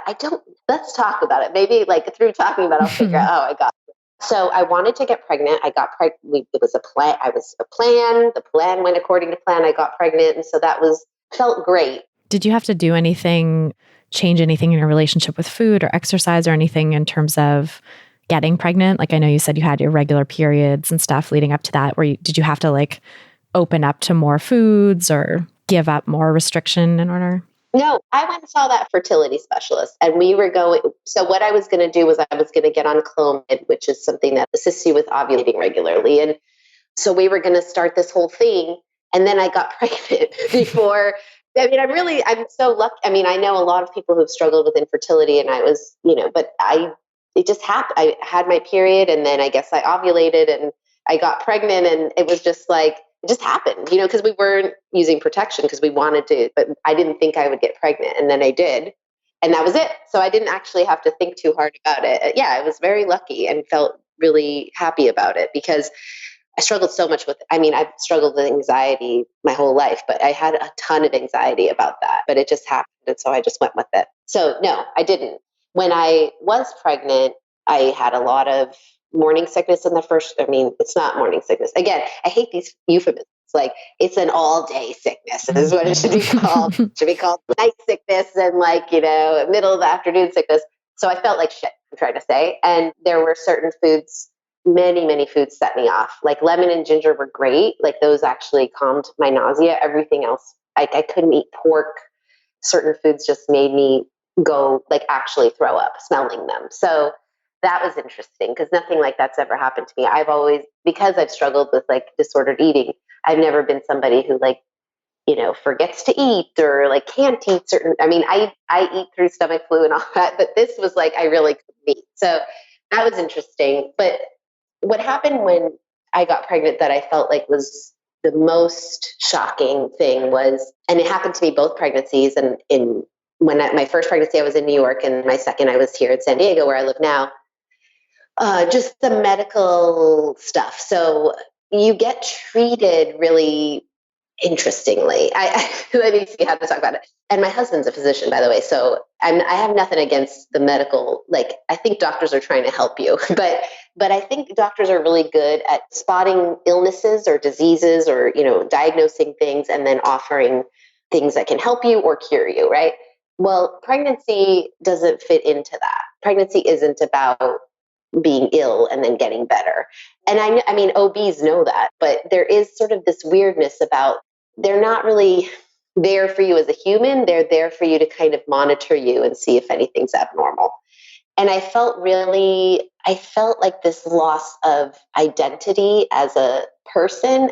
let's talk about it. Maybe like through talking about it, I'll figure out how I got it. So I wanted to get pregnant. I got pregnant. It was a plan. The plan went according to plan. I got pregnant. And so felt great. Did you have to do anything, change anything in your relationship with food or exercise or anything in terms of getting pregnant? Like I know you said you had your regular periods and stuff leading up to that. Did you have to like open up to more foods or give up more restriction in order? No, I went and saw that fertility specialist and so what I was going to do was I was going to get on Clomid, which is something that assists you with ovulating regularly. And so we were going to start this whole thing. And then I got pregnant before. I'm so lucky. I mean, I know a lot of people who've struggled with infertility and I was, but it just happened. I had my period and then I guess I ovulated and I got pregnant and it was just like, it just happened, because we weren't using protection because we wanted to, but I didn't think I would get pregnant. And then I did. And that was it. So I didn't actually have to think too hard about it. Yeah, I was very lucky and felt really happy about it because I struggled so much I've struggled with anxiety my whole life, but I had a ton of anxiety about that, but it just happened. And so I just went with it. So no, I didn't. When I was pregnant, I had a lot of morning sickness it's not morning sickness. Again, I hate these euphemisms. Like it's an all day sickness. This is what it should be called. It should be called night sickness and middle of the afternoon sickness. So I felt like shit, I'm trying to say. And there were certain foods, many foods set me off. Like lemon and ginger were great. Like those actually calmed my nausea. Everything else, I couldn't eat pork. Certain foods just made me go actually throw up smelling them. So that was interesting because nothing like that's ever happened to me. Because I've struggled with disordered eating, I've never been somebody who forgets to eat or can't eat certain, I eat through stomach flu and all that, but this was I really couldn't eat. So that was interesting. But what happened when I got pregnant that I felt was the most shocking thing was, and it happened to me both pregnancies and my first pregnancy, I was in New York and my second, I was here in San Diego where I live now. Just the medical stuff. So you get treated really interestingly. Let me see how to talk about it. And my husband's a physician, by the way. So I have nothing against the medical. I think doctors are trying to help you, but I think doctors are really good at spotting illnesses or diseases or, diagnosing things and then offering things that can help you or cure you, right? Well, pregnancy doesn't fit into that. Pregnancy isn't about being ill and then getting better. And I mean, OBs know that, but there is sort of this weirdness about they're not really there for you as a human. They're there for you to kind of monitor you and see if anything's abnormal. And I felt like this loss of identity as a person.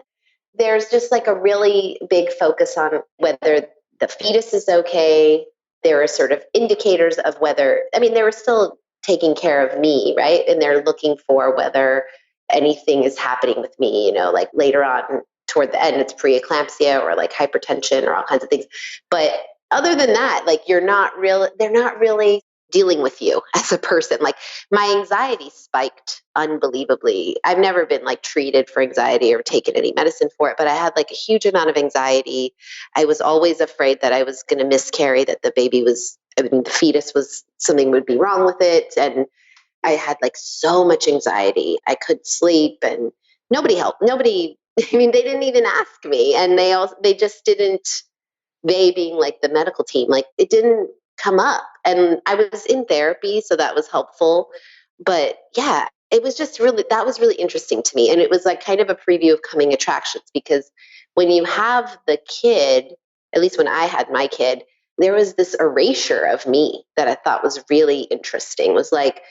There's just like a really big focus on whether the fetus is okay. There are sort of indicators of whether, I mean, they were still taking care of me, right? And they're looking for whether anything is happening with me, like later on toward the end, it's preeclampsia or like hypertension or all kinds of things. But other than that, like they're not really dealing with you as a person. Like my anxiety spiked unbelievably. I've never been like treated for anxiety or taken any medicine for it, but I had like a huge amount of anxiety. I was always afraid that I was going to miscarry, that the fetus was, something would be wrong with it. And I had like so much anxiety. I couldn't sleep and nobody helped. Nobody, I mean, they didn't even ask me. And they just didn't, they being like the medical team, like it didn't come up. And I was in therapy, so that was helpful. But yeah, that was really interesting to me. And it was like kind of a preview of coming attractions, because when you have the kid, at least when I had my kid, there was this erasure of me that I thought was really interesting. It was like,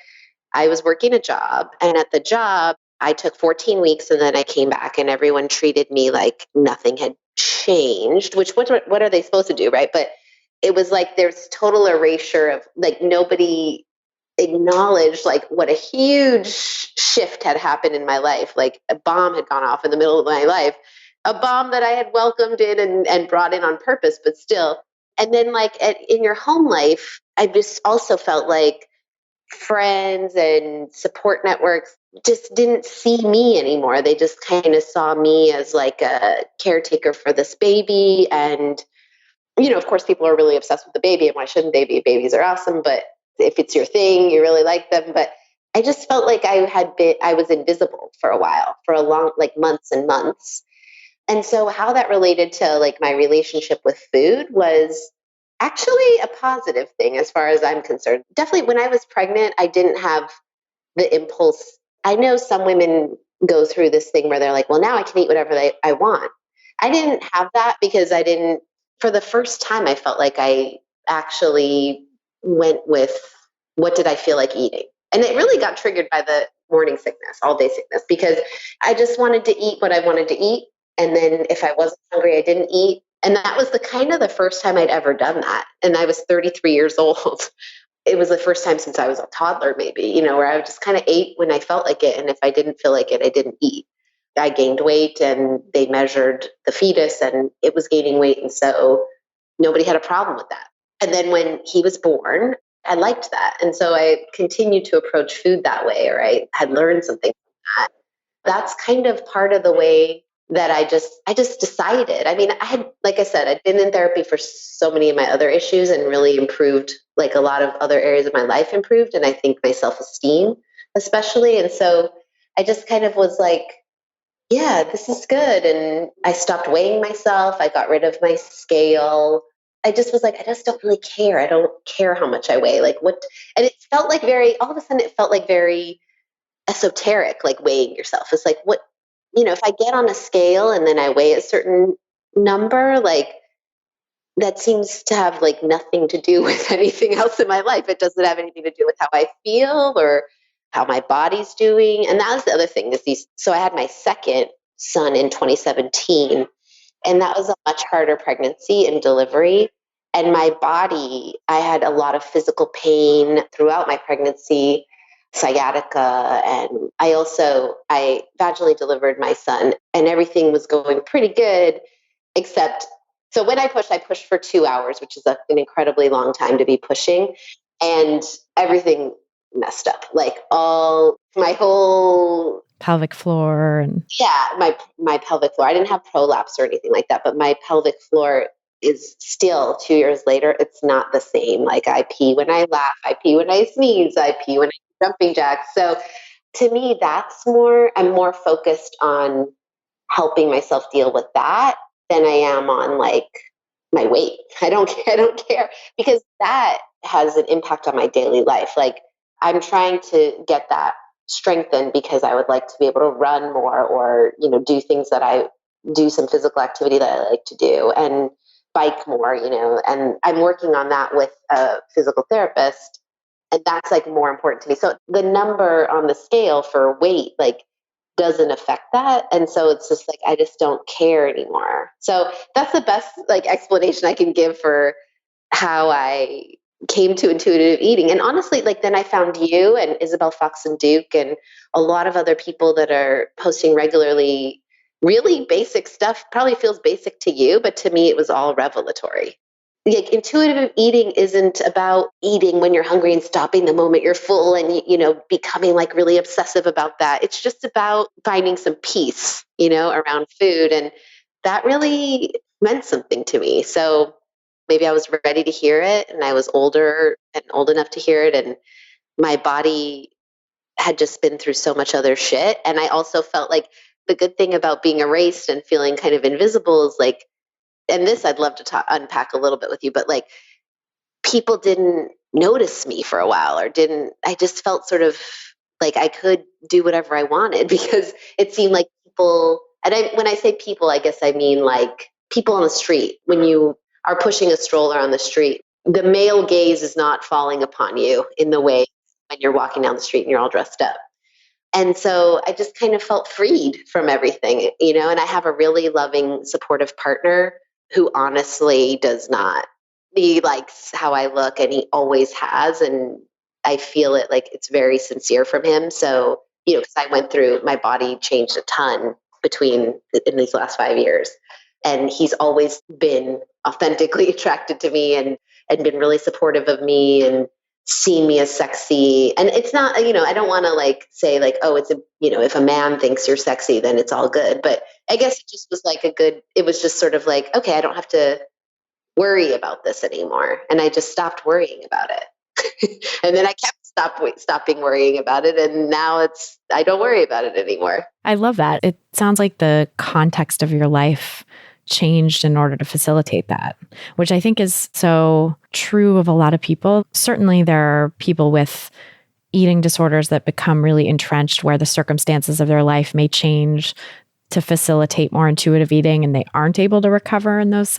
I was working a job, and at the job, I took 14 weeks and then I came back and everyone treated me like nothing had changed, which what are they supposed to do, right? But it was like there's total erasure of like nobody acknowledged like what a huge shift had happened in my life. Like a bomb had gone off in the middle of my life, a bomb that I had welcomed in and brought in on purpose, but still. And then like in your home life, I just also felt like friends and support networks just didn't see me anymore. They just kind of saw me as like a caretaker for this baby. And, of course, people are really obsessed with the baby, and why shouldn't they be? Babies are awesome. But if it's your thing, you really like them. But I just felt like I was invisible for a while, for a long, like months and months. And so how that related to like my relationship with food was actually a positive thing as far as I'm concerned. Definitely when I was pregnant, I didn't have the impulse. I know some women go through this thing where they're like, well, now I can eat whatever I want. I didn't have that because for the first time, I felt like I actually went with what did I feel like eating? And it really got triggered by the morning sickness, all day sickness, because I just wanted to eat what I wanted to eat. And then if I wasn't hungry, I didn't eat. And that was the first time I'd ever done that. And I was 33 years old. It was the first time since I was a toddler, maybe, where I just kind of ate when I felt like it. And if I didn't feel like it, I didn't eat. I gained weight and they measured the fetus and it was gaining weight. And so nobody had a problem with that. And then when he was born, I liked that. And so I continued to approach food that way, or I had learned something from that. That's kind of part of the way that I just decided. I mean, like I said, I'd been in therapy for so many of my other issues and really improved, like a lot of other areas of my life improved. And I think my self-esteem especially. And so I just kind of was like, yeah, this is good. And I stopped weighing myself. I got rid of my scale. I just was like, I just don't really care. I don't care how much I weigh. Like what? And it felt like all of a sudden it felt like very esoteric, like weighing yourself. It's like, what, if I get on a scale and then I weigh a certain number, like that seems to have like nothing to do with anything else in my life. It doesn't have anything to do with how I feel or how my body's doing. And that was the other thing is so I had my second son in 2017, and that was a much harder pregnancy and delivery. And my body, I had a lot of physical pain throughout my pregnancy, sciatica. And I vaginally delivered my son and everything was going pretty good, except, so when I pushed for 2 hours, which is an incredibly long time to be pushing, and everything messed up. Like my whole pelvic floor and my pelvic floor. I didn't have prolapse or anything like that, but my pelvic floor is still 2 years later. It's not the same. Like I pee when I laugh, I pee when I sneeze, I pee when I do jumping jacks. So to me, I'm more focused on helping myself deal with that than I am on like my weight. I don't care because that has an impact on my daily life. Like I'm trying to get that strengthen because I would like to be able to run more or, do things that I do some physical activity that I like to do and bike more, and I'm working on that with a physical therapist. And that's like more important to me. So the number on the scale for weight, like, doesn't affect that. And so it's just like, I just don't care anymore. So that's the best like explanation I can give for how I came to intuitive eating. And honestly, like then I found you and Isabel Fox and Duke and a lot of other people that are posting regularly. Really basic stuff probably feels basic to you, but to me, it was all revelatory. Like intuitive eating isn't about eating when you're hungry and stopping the moment you're full and, becoming like really obsessive about that. It's just about finding some peace, around food. And that really meant something to me. So maybe I was ready to hear it and I was older and old enough to hear it. And my body had just been through so much other shit. And I also felt like the good thing about being erased and feeling kind of invisible is like, and this I'd love to unpack a little bit with you, but like people didn't notice me for a while I just felt sort of like I could do whatever I wanted because it seemed like people, and when I say people, I guess I mean like people on the street. When you are pushing a stroller on the street, the male gaze is not falling upon you in the way when you're walking down the street and you're all dressed up. And so I just kind of felt freed from everything, and I have a really loving, supportive partner who honestly does not. He likes how I look and he always has. And I feel it like it's very sincere from him. So, because I went through, my body changed a ton in these last 5 years. And he's always been authentically attracted to me and been really supportive of me and seen me as sexy. And it's not, I don't want to like say like, oh, it's if a man thinks you're sexy, then it's all good. But I guess it just was like it was just sort of like, okay, I don't have to worry about this anymore. And I just stopped worrying about it. And then I kept stopping worrying about it. And now I don't worry about it anymore. I love that. It sounds like the context of your life changed in order to facilitate that, which I think is so true of a lot of people. Certainly there are people with eating disorders that become really entrenched where the circumstances of their life may change to facilitate more intuitive eating and they aren't able to recover in those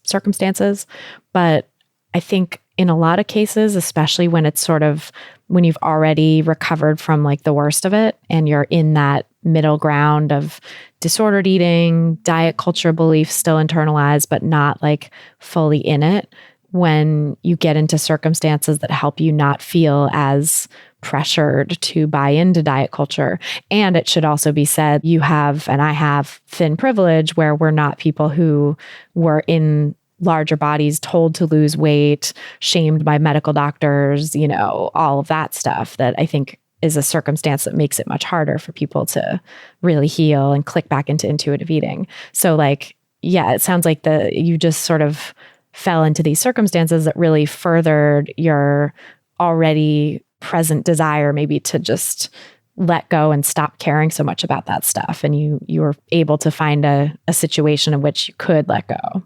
circumstances. But I think in a lot of cases, especially when it's sort of when you've already recovered from like the worst of it and you're in that middle ground of disordered eating, diet culture beliefs still internalized, but not like fully in it, when you get into circumstances that help you not feel as pressured to buy into diet culture. And it should also be said, you have, and I have, thin privilege where we're not people who were in larger bodies told to lose weight, shamed by medical doctors, all of that stuff that I think is a circumstance that makes it much harder for people to really heal and click back into intuitive eating. So like, yeah, it sounds like you just sort of fell into these circumstances that really furthered your already present desire maybe to just let go and stop caring so much about that stuff. And you were able to find a situation in which you could let go.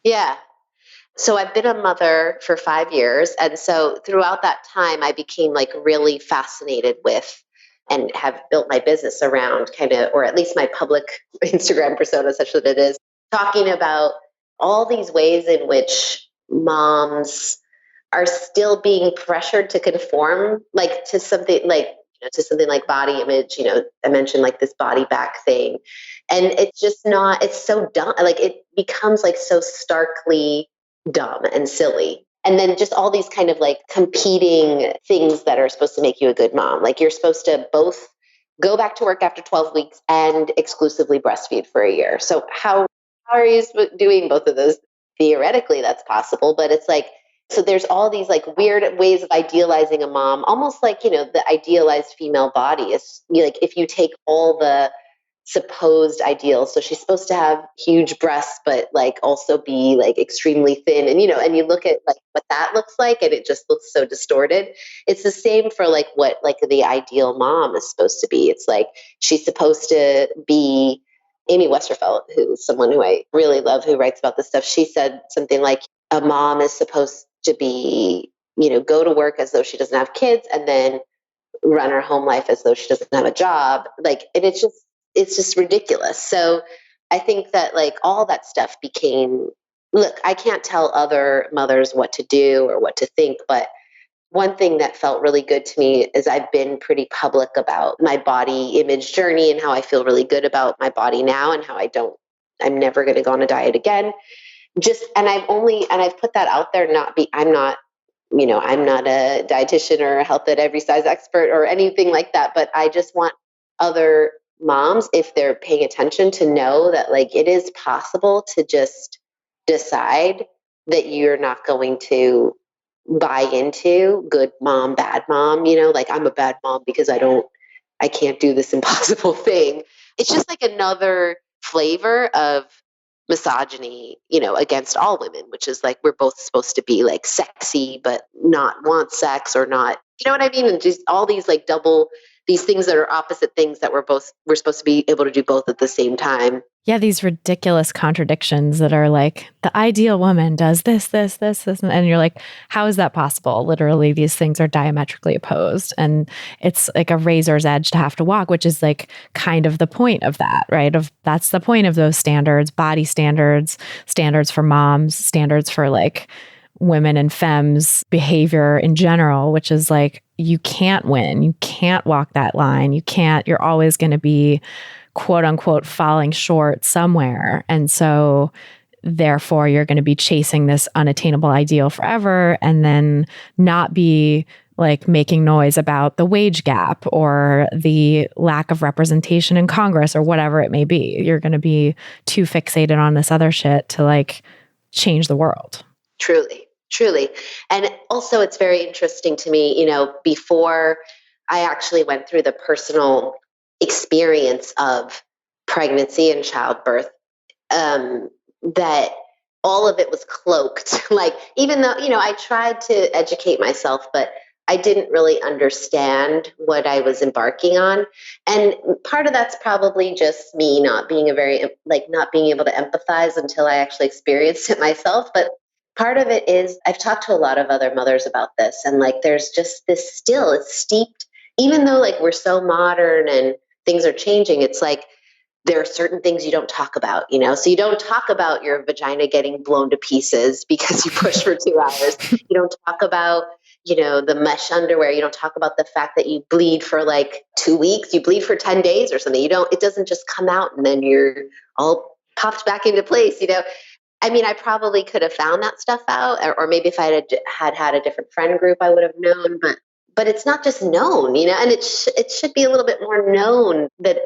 Yeah. So I've been a mother for 5 years. And so throughout that time, I became like really fascinated with and have built my business around kind of, or at least my public Instagram persona, such that it is, talking about all these ways in which moms are still being pressured to conform like to something like, to something like body image, I mentioned like this body back thing. And it's just not, it's so dumb. Like it becomes like so starkly dumb and silly. And then just all these kind of like competing things that are supposed to make you a good mom. Like you're supposed to both go back to work after 12 weeks and exclusively breastfeed for a year. So how are you doing both of those? Theoretically, that's possible, but it's like, so there's all these like weird ways of idealizing a mom, almost like, the idealized female body is like, if you take all the supposed ideals. So she's supposed to have huge breasts, but like also be like extremely thin. And, and you look at like what that looks like and it just looks so distorted. It's the same for like what like the ideal mom is supposed to be. It's like, she's supposed to be Amy Westerfeld, who's someone who I really love, who writes about this stuff. She said something like a mom is supposed to be, go to work as though she doesn't have kids and then run her home life as though she doesn't have a job. Like, and it's just ridiculous. So I think that like all that stuff became, look, I can't tell other mothers what to do or what to think, but one thing that felt really good to me is I've been pretty public about my body image journey and how I feel really good about my body now and how I'm never going to go on a diet again. And I've put that out there, I'm not a dietitian or a health at every size expert or anything like that, but I just want other moms, if they're paying attention, to know that like it is possible to just decide that you're not going to buy into good mom, bad mom, like I'm a bad mom because I can't do this impossible thing. It's just like another flavor of misogyny, against all women, which is like we're both supposed to be like sexy, but not want sex or not, you know what I mean? And just all these like these things that are opposite things that we're supposed to be able to do both at the same time. Yeah, these ridiculous contradictions that are like the ideal woman does this, and you're like, how is that possible? Literally, these things are diametrically opposed, and it's like a razor's edge to have to walk, which is like kind of the point of that, right? That's the point of those standards, body standards, standards for moms, standards for like women and femmes behavior in general, which is like you can't win, you can't walk that line, you're always going to be quote unquote falling short somewhere. And so therefore you're going to be chasing this unattainable ideal forever and then not be like making noise about the wage gap or the lack of representation in Congress or whatever it may be. You're going to be too fixated on this other shit to like change the world. Truly. And also it's very interesting to me, before I actually went through the personal experience of pregnancy and childbirth, that all of it was cloaked. Like, even though, I tried to educate myself, but I didn't really understand what I was embarking on. And part of that's probably just me not being not being able to empathize until I actually experienced it myself. But part of it is I've talked to a lot of other mothers about this, and like there's just this still, it's steeped, even though like we're so modern and things are changing, it's like there are certain things you don't talk about, so you don't talk about your vagina getting blown to pieces because you push for 2 hours. You don't talk about, the mesh underwear. You don't talk about the fact that you bleed for like 2 weeks, you bleed for 10 days or something. It doesn't just come out and then you're all popped back into place, I mean, I probably could have found that stuff out, or maybe if I had a different friend group, I would have known, but it's not just known, and it should be a little bit more known that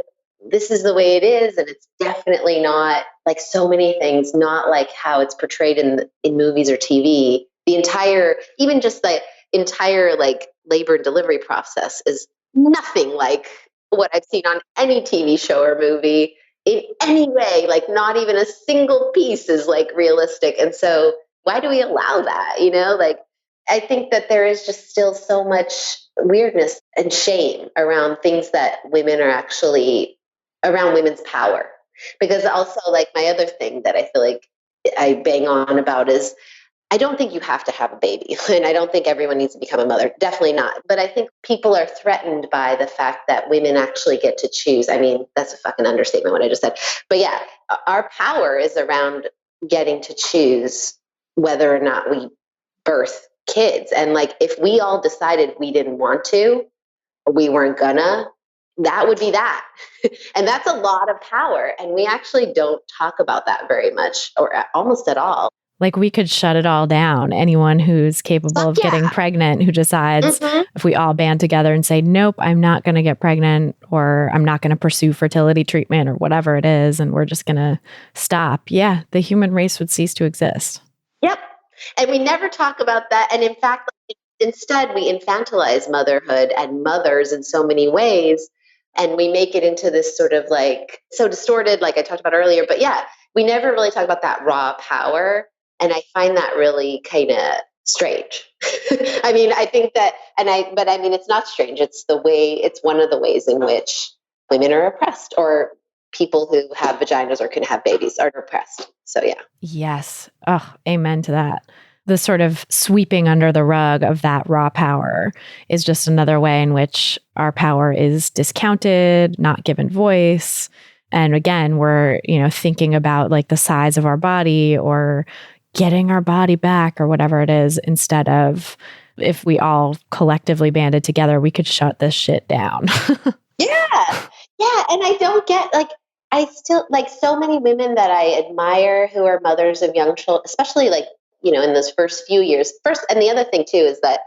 this is the way it is. And it's definitely not like so many things, not like how it's portrayed in movies or TV. Even just the entire like labor and delivery process is nothing like what I've seen on any TV show or movie in any way. Like not even a single piece is like realistic. And so why do we allow that? Like I think that there is just still so much weirdness and shame around things that women are actually around women's power. Because also like my other thing that I feel like I bang on about is I don't think you have to have a baby, and I don't think everyone needs to become a mother. Definitely not. But I think people are threatened by the fact that women actually get to choose. I mean, that's a fucking understatement what I just said. But yeah, our power is around getting to choose whether or not we birth kids. And like, if we all decided we didn't want to, or we weren't gonna, that would be that. And that's a lot of power. And we actually don't talk about that very much or almost at all. Like we could shut it all down. Anyone who's capable of getting pregnant, who decides if we all band together and say, nope, I'm not going to get pregnant, or I'm not going to pursue fertility treatment or whatever it is, and we're just going to stop. Yeah, the human race would cease to exist. Yep. And we never talk about that. And in fact, instead, we infantilize motherhood and mothers in so many ways. And we make it into this sort of like so distorted, like I talked about earlier. But yeah, we never really talk about that raw power. And I find that really kind of strange. I mean, I think that, but I mean, it's not strange. It's one of the ways in which women are oppressed, or people who have vaginas or can have babies are oppressed. So yeah. Yes. Oh, amen to that. the sort of sweeping under the rug of that raw power is just another way in which our power is discounted, not given voice. And again, we're, thinking about like the size of our body or getting our body back or whatever it is, instead of if we all collectively banded together, we could shut this shit down. Yeah. Yeah. And I don't get I still so many women that I admire who are mothers of young children, especially in those first few years. And the other thing too is that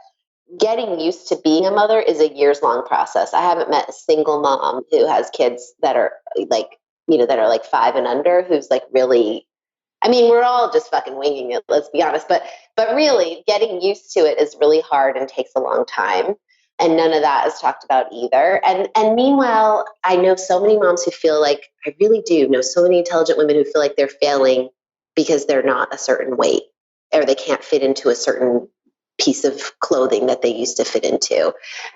getting used to being a mother is a years long process. I haven't met a single mom who has kids that are that are 5 and under who's really, I mean, we're all just fucking winging it, let's be honest. But really getting used to it is really hard and takes a long time. And none of that is talked about either. And meanwhile, I know so many moms who feel I really do know so many intelligent women who feel like they're failing because they're not a certain weight or they can't fit into a certain piece of clothing that they used to fit into.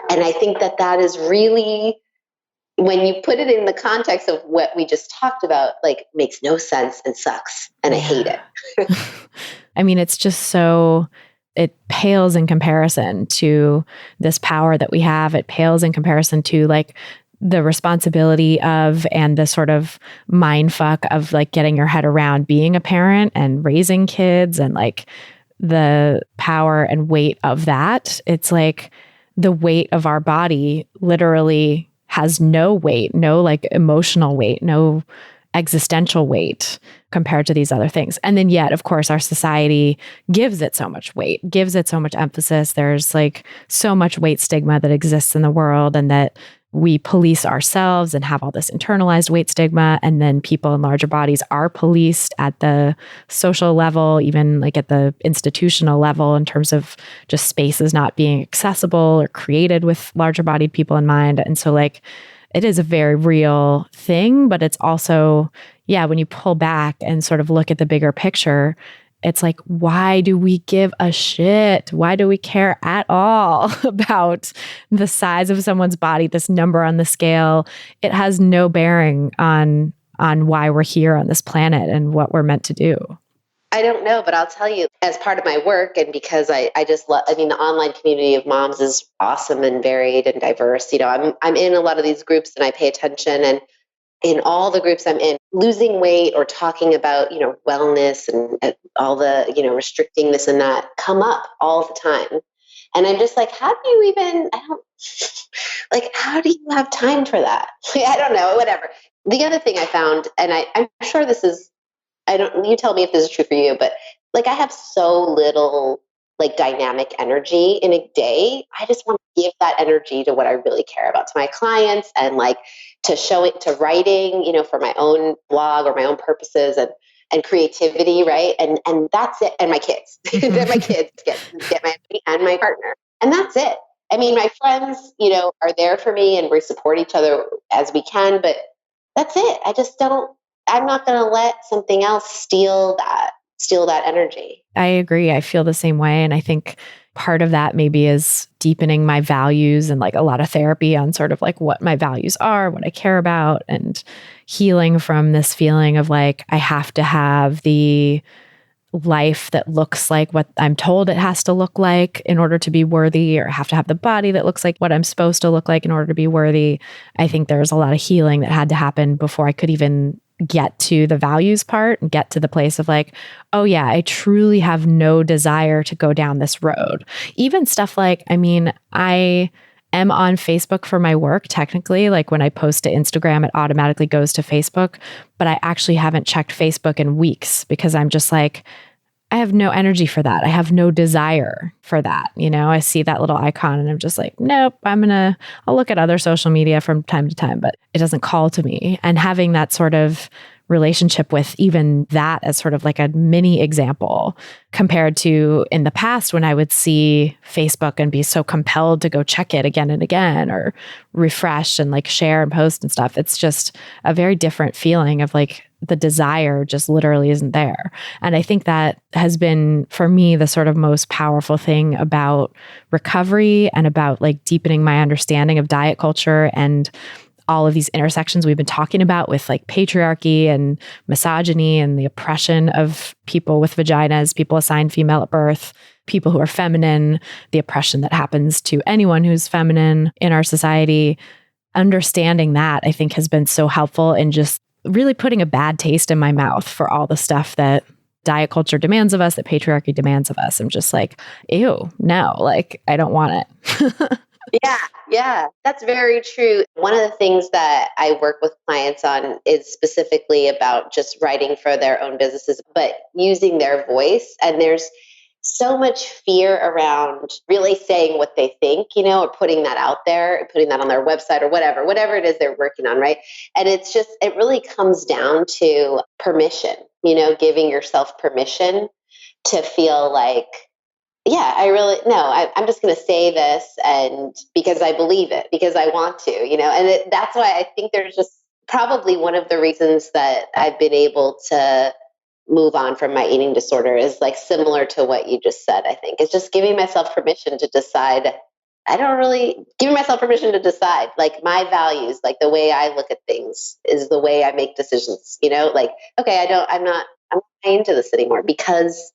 And I think that is really, when you put it in the context of what we just talked about, makes no sense and sucks. And I hate it. I mean, it's just it pales in comparison to this power that we have. It pales in comparison to the responsibility of and the sort of mind fuck of getting your head around being a parent and raising kids and the power and weight of that. It's the weight of our body literally has no weight, no emotional weight, no existential weight compared to these other things. And then yet, of course, our society gives it so much weight, gives it so much emphasis. There's so much weight stigma that exists in the world, and that we police ourselves and have all this internalized weight stigma. And then people in larger bodies are policed at the social level, even at the institutional level, in terms of just spaces not being accessible or created with larger bodied people in mind. And so it is a very real thing, but it's also, when you pull back and sort of look at the bigger picture, it's why do we give a shit? Why do we care at all about the size of someone's body, this number on the scale? It has no bearing on why we're here on this planet and what we're meant to do. I don't know, but I'll tell you, as part of my work, and because I just love, the online community of moms is awesome and varied and diverse. I'm in a lot of these groups and I pay attention, and in all the groups I'm in, losing weight or talking about, wellness and all the, restricting this and that come up all the time. And I'm just how do you even, how do you have time for that? I don't know, whatever. The other thing I found, and I'm sure this is, you tell me if this is true for you, but I have so little dynamic energy in a day. I just want to give that energy to what I really care about, to my clients, and to show it to writing, for my own blog or my own purposes and creativity. Right. And that's it. And my kids, and my kids get my and my partner. And that's it. I mean, my friends, are there for me and we support each other as we can, but that's it. I'm not going to let something else steal that energy. I agree. I feel the same way. And I think part of that maybe is deepening my values and a lot of therapy on sort of what my values are, what I care about, and healing from this feeling of I have to have the life that looks like what I'm told it has to look like in order to be worthy, or have to have the body that looks like what I'm supposed to look like in order to be worthy. I think there's a lot of healing that had to happen before I could even get to the values part and get to the place of oh yeah, I truly have no desire to go down this road. Even stuff I am on Facebook for my work, technically. When I post to Instagram, it automatically goes to Facebook, but I actually haven't checked Facebook in weeks because I'm just I have no energy for that. I have no desire for that. I see that little icon and I'm just nope, I'll look at other social media from time to time, but it doesn't call to me. And having that sort of relationship with even that as sort of a mini example compared to in the past when I would see Facebook and be so compelled to go check it again and again or refresh and share and post and stuff. It's just a very different feeling of the desire just literally isn't there. And I think that has been for me the sort of most powerful thing about recovery and about deepening my understanding of diet culture and all of these intersections we've been talking about with like patriarchy and misogyny and the oppression of people with vaginas, people assigned female at birth, people who are feminine, the oppression that happens to anyone who's feminine in our society. Understanding that, I think, has been so helpful in just really putting a bad taste in my mouth for all the stuff that diet culture demands of us, that patriarchy demands of us. I'm just like, ew, no, like, I don't want it. Yeah, that's very true. One of the things that I work with clients on is specifically about just writing for their own businesses, but using their voice. And there's so much fear around really saying what they think, or putting that out there, putting that on their website or whatever it is they're working on, right? And it really comes down to permission, giving yourself permission to feel like, yeah, I'm just going to say this, and because I believe it, because I want to, and that's why I think there's just probably one of the reasons that I've been able to move on from my eating disorder is like similar to what you just said. I think it's just giving myself permission to decide. Giving myself permission to decide, like, my values, like the way I look at things is the way I make decisions, like, okay, I'm not into this anymore because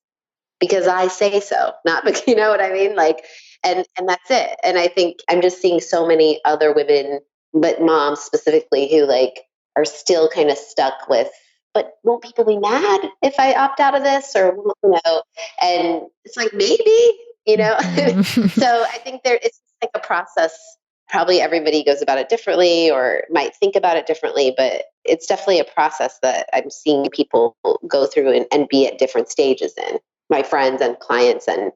I say so, not because, you know what I mean? Like, and that's it. And I think I'm just seeing so many other women, but moms specifically, who like are still kind of stuck with, but won't people be mad if I opt out of this, or, and it's like, maybe, so I think it's like a process. Probably everybody goes about it differently or might think about it differently, but it's definitely a process that I'm seeing people go through and be at different stages in. My friends and clients and,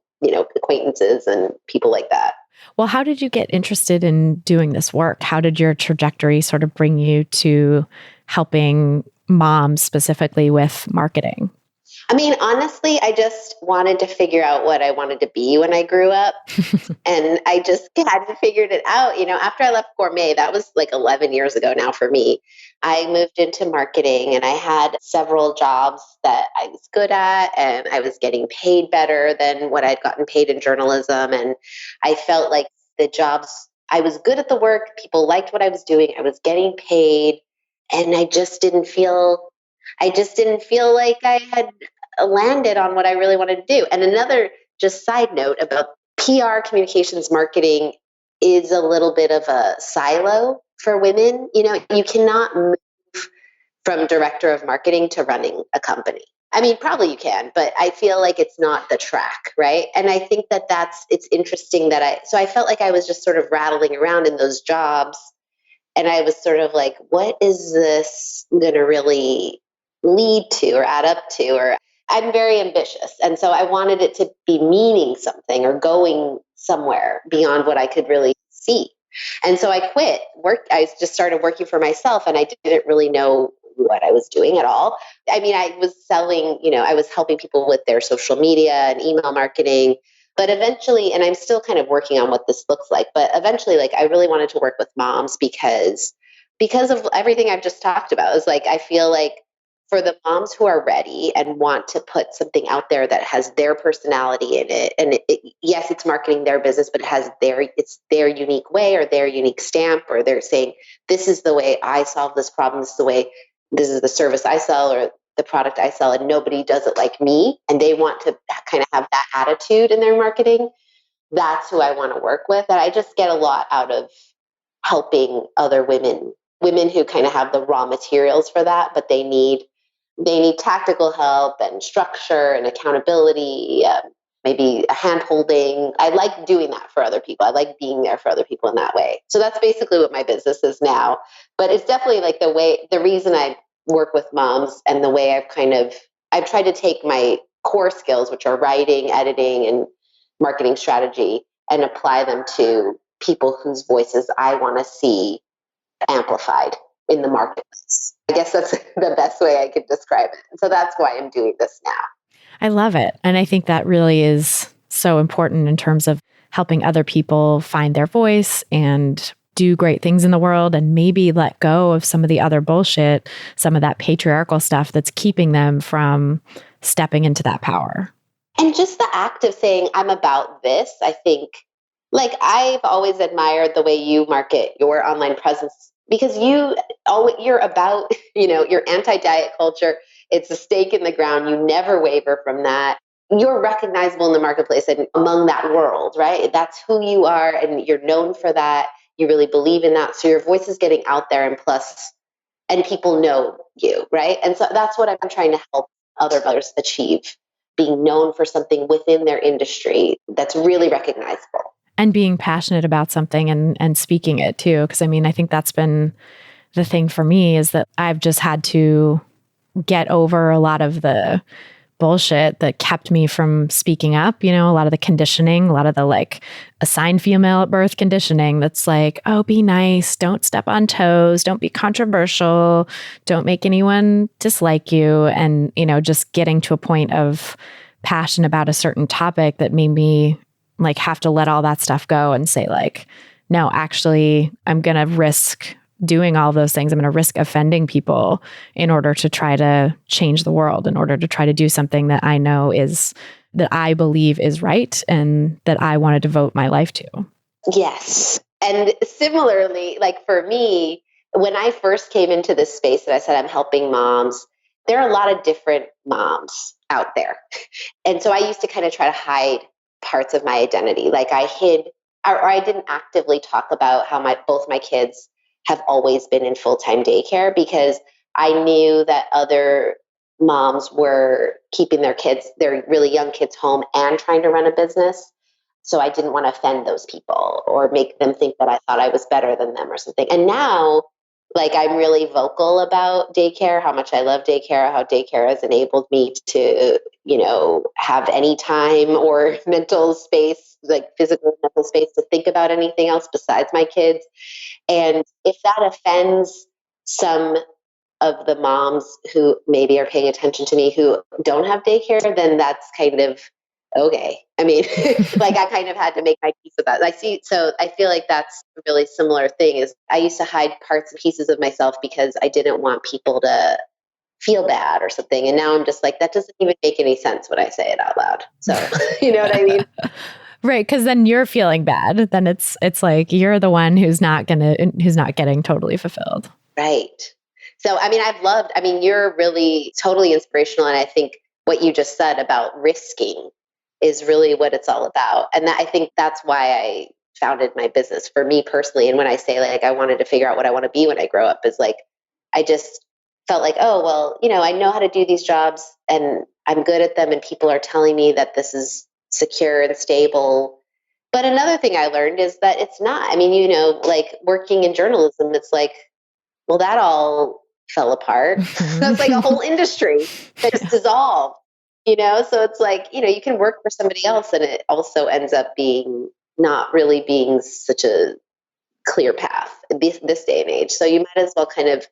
acquaintances and people like that. Well, how did you get interested in doing this work? How did your trajectory sort of bring you to helping moms specifically with marketing? I mean, honestly, I just wanted to figure out what I wanted to be when I grew up. And I just hadn't figured it out. After I left Gourmet, that was like 11 years ago now for me. I moved into marketing and I had several jobs that I was good at, and I was getting paid better than what I'd gotten paid in journalism. And I felt like the jobs, I was good at the work. People liked what I was doing. I was getting paid. And I just didn't feel like I had landed on what I really wanted to do. And another just side note about PR, communications marketing, is a little bit of a silo for women. You cannot move from director of marketing to running a company. I mean, probably you can, but I feel like it's not the track, right? And I think it's interesting so I felt like I was just sort of rattling around in those jobs. And I was sort of like, what is this going to really lead to or add up to? Or I'm very ambitious. And so I wanted it to be meaning something or going somewhere beyond what I could really see. And so I quit work. I just started working for myself, and I didn't really know what I was doing at all. I mean, I was selling, I was helping people with their social media and email marketing. But eventually, and I'm still kind of working on what this looks like, but eventually, like, I really wanted to work with moms because of everything I've just talked about. It's like, I feel like for the moms who are ready and want to put something out there that has their personality in it, and yes, it's marketing their business, but it's their unique way or their unique stamp, or they're saying, this is the way I solve this problem. This is the service I sell or the product I sell, and nobody does it like me. And they want to kind of have that attitude in their marketing. That's who I want to work with. And I just get a lot out of helping other women who kind of have the raw materials for that, but they need tactical help and structure and accountability, maybe a hand holding. I like doing that for other people. I like being there for other people in that way. So that's basically what my business is now. But it's definitely like the reason I work with moms, and the way I've tried to take my core skills, which are writing, editing, and marketing strategy, and apply them to people whose voices I want to see amplified in the marketplace. I guess that's the best way I could describe it. And so that's why I'm doing this now. I love it. And I think that really is so important in terms of helping other people find their voice and do great things in the world, and maybe let go of some of the other bullshit, some of that patriarchal stuff that's keeping them from stepping into that power. And just the act of saying, I'm about this, I think, like, I've always admired the way you market your online presence because you're about, your anti-diet culture. It's a stake in the ground. You never waver from that. You're recognizable in the marketplace and among that world, right? That's who you are, and you're known for that. You really believe in that. So your voice is getting out there, and people know you, right? And so that's what I'm trying to help other mothers achieve, being known for something within their industry that's really recognizable. And being passionate about something and speaking it too. Because I think that's been the thing for me, is that I've just had to get over a lot of the bullshit that kept me from speaking up, a lot of the conditioning, a lot of the assigned female at birth conditioning that's like, oh, be nice, don't step on toes, don't be controversial, don't make anyone dislike you. And, just getting to a point of passion about a certain topic that made me have to let all that stuff go and say no, actually, I'm going to risk doing all those things. I'm going to risk offending people in order to try to change the world, in order to try to do something that I know that I believe is right and that I want to devote my life to. Yes. And similarly, for me, when I first came into this space and I said I'm helping moms, there are a lot of different moms out there. And so I used to kind of try to hide parts of my identity. I hid, or I didn't actively talk about how both my kids have always been in full-time daycare, because I knew that other moms were keeping their really young kids home and trying to run a business. So I didn't want to offend those people or make them think that I thought I was better than them or something. And now, I'm really vocal about daycare, how much I love daycare, how daycare has enabled me to, have any time or mental space, physical and mental space, to think about anything else besides my kids. And if that offends some of the moms who maybe are paying attention to me who don't have daycare, then that's kind of okay. I kind of had to make my peace with that. So I feel like that's a really similar thing. Is I used to hide parts and pieces of myself because I didn't want people to feel bad or something. And now I'm just that doesn't even make any sense when I say it out loud. So, you know what I mean? Right. Because then you're feeling bad. Then it's you're the one who's not getting totally fulfilled. Right. So, you're really totally inspirational. And I think what you just said about risking is really what it's all about. And I think that's why I founded my business, for me personally. And when I say I wanted to figure out what I want to be when I grow up, is I just felt oh, well, I know how to do these jobs and I'm good at them. And people are telling me that this is secure and stable. But another thing I learned is that it's not. Working in journalism, it's well, that all fell apart. That's a whole industry that just dissolved, So it's you can work for somebody else and it also ends up being not really being such a clear path this day and age. So you might as well kind of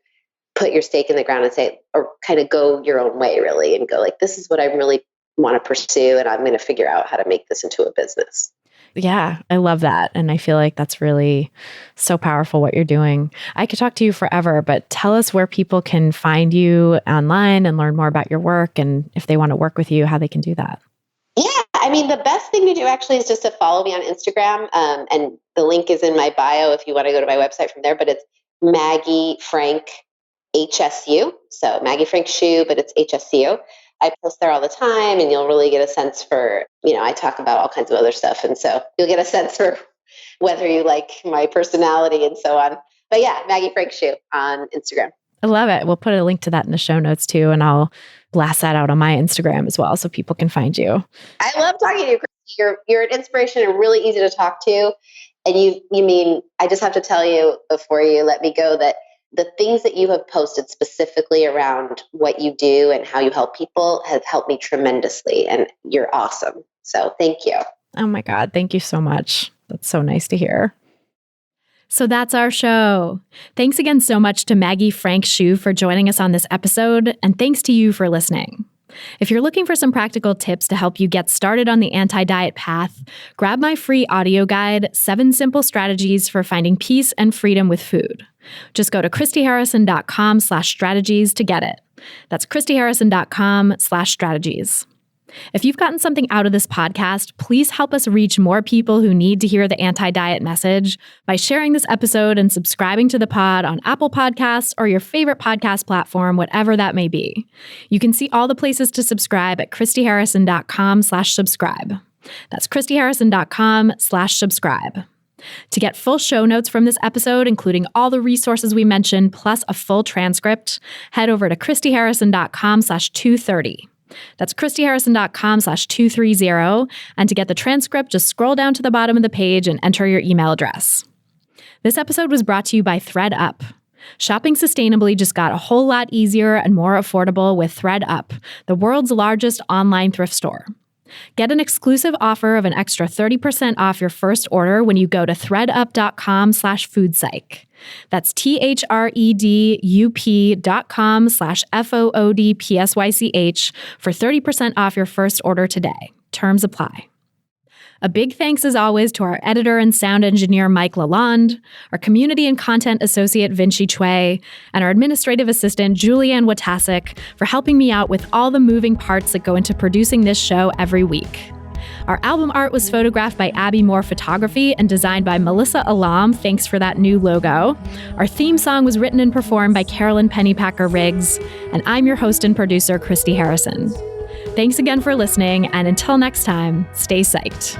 put your stake in the ground and say, or kind of go your own way really, and go this is what I really want to pursue, and I'm going to figure out how to make this into a business. Yeah, I love that. And I feel like that's really so powerful what you're doing. I could talk to you forever, but tell us where people can find you online and learn more about your work, and if they want to work with you, how they can do that. Yeah, the best thing to do actually is just to follow me on Instagram. And the link is in my bio if you want to go to my website from there, but it's Maggie Frank-Hsu. So Maggie Frank-Hsu, but it's HSCU. I post there all the time, and you'll really get a sense for, I talk about all kinds of other stuff. And so you'll get a sense for whether you like my personality and so on. But yeah, Maggie Frank-Hsu on Instagram. I love it. We'll put a link to that in the show notes too. And I'll blast that out on my Instagram as well, so people can find you. I love talking to you, Christy. You're an inspiration and really easy to talk to. And I just have to tell you before you let me go that the things that you have posted specifically around what you do and how you help people have helped me tremendously. And you're awesome. So thank you. Oh my God. Thank you so much. That's so nice to hear. So that's our show. Thanks again so much to Maggie Frank-Hsu for joining us on this episode. And thanks to you for listening. If you're looking for some practical tips to help you get started on the anti-diet path, grab my free audio guide, 7 Simple Strategies for Finding Peace and Freedom with Food. Just go to christyharrison.com/strategies to get it. That's christyharrison.com/strategies. If you've gotten something out of this podcast, please help us reach more people who need to hear the anti-diet message by sharing this episode and subscribing to the pod on Apple Podcasts or your favorite podcast platform, whatever that may be. You can see all the places to subscribe at christyharrison.com/subscribe. That's christyharrison.com/subscribe. To get full show notes from this episode, including all the resources we mentioned, plus a full transcript, head over to christyharrison.com/230. That's christyharrison.com/230. And to get the transcript, just scroll down to the bottom of the page and enter your email address. This episode was brought to you by ThreadUp. Shopping sustainably just got a whole lot easier and more affordable with ThreadUp, the world's largest online thrift store. Get an exclusive offer of an extra 30% off your first order when you go to threadup.com/foodpsych. That's threadup.com/FOODPSYCH for 30% off your first order today. Terms apply. A big thanks, as always, to our editor and sound engineer, Mike Lalonde, our community and content associate, Vinci Chue, and our administrative assistant, Julianne Watasek, for helping me out with all the moving parts that go into producing this show every week. Our album art was photographed by Abby Moore Photography and designed by Melissa Alam. Thanks for that new logo. Our theme song was written and performed by Carolyn Pennypacker Riggs, and I'm your host and producer, Christy Harrison. Thanks again for listening, and until next time, stay psyched.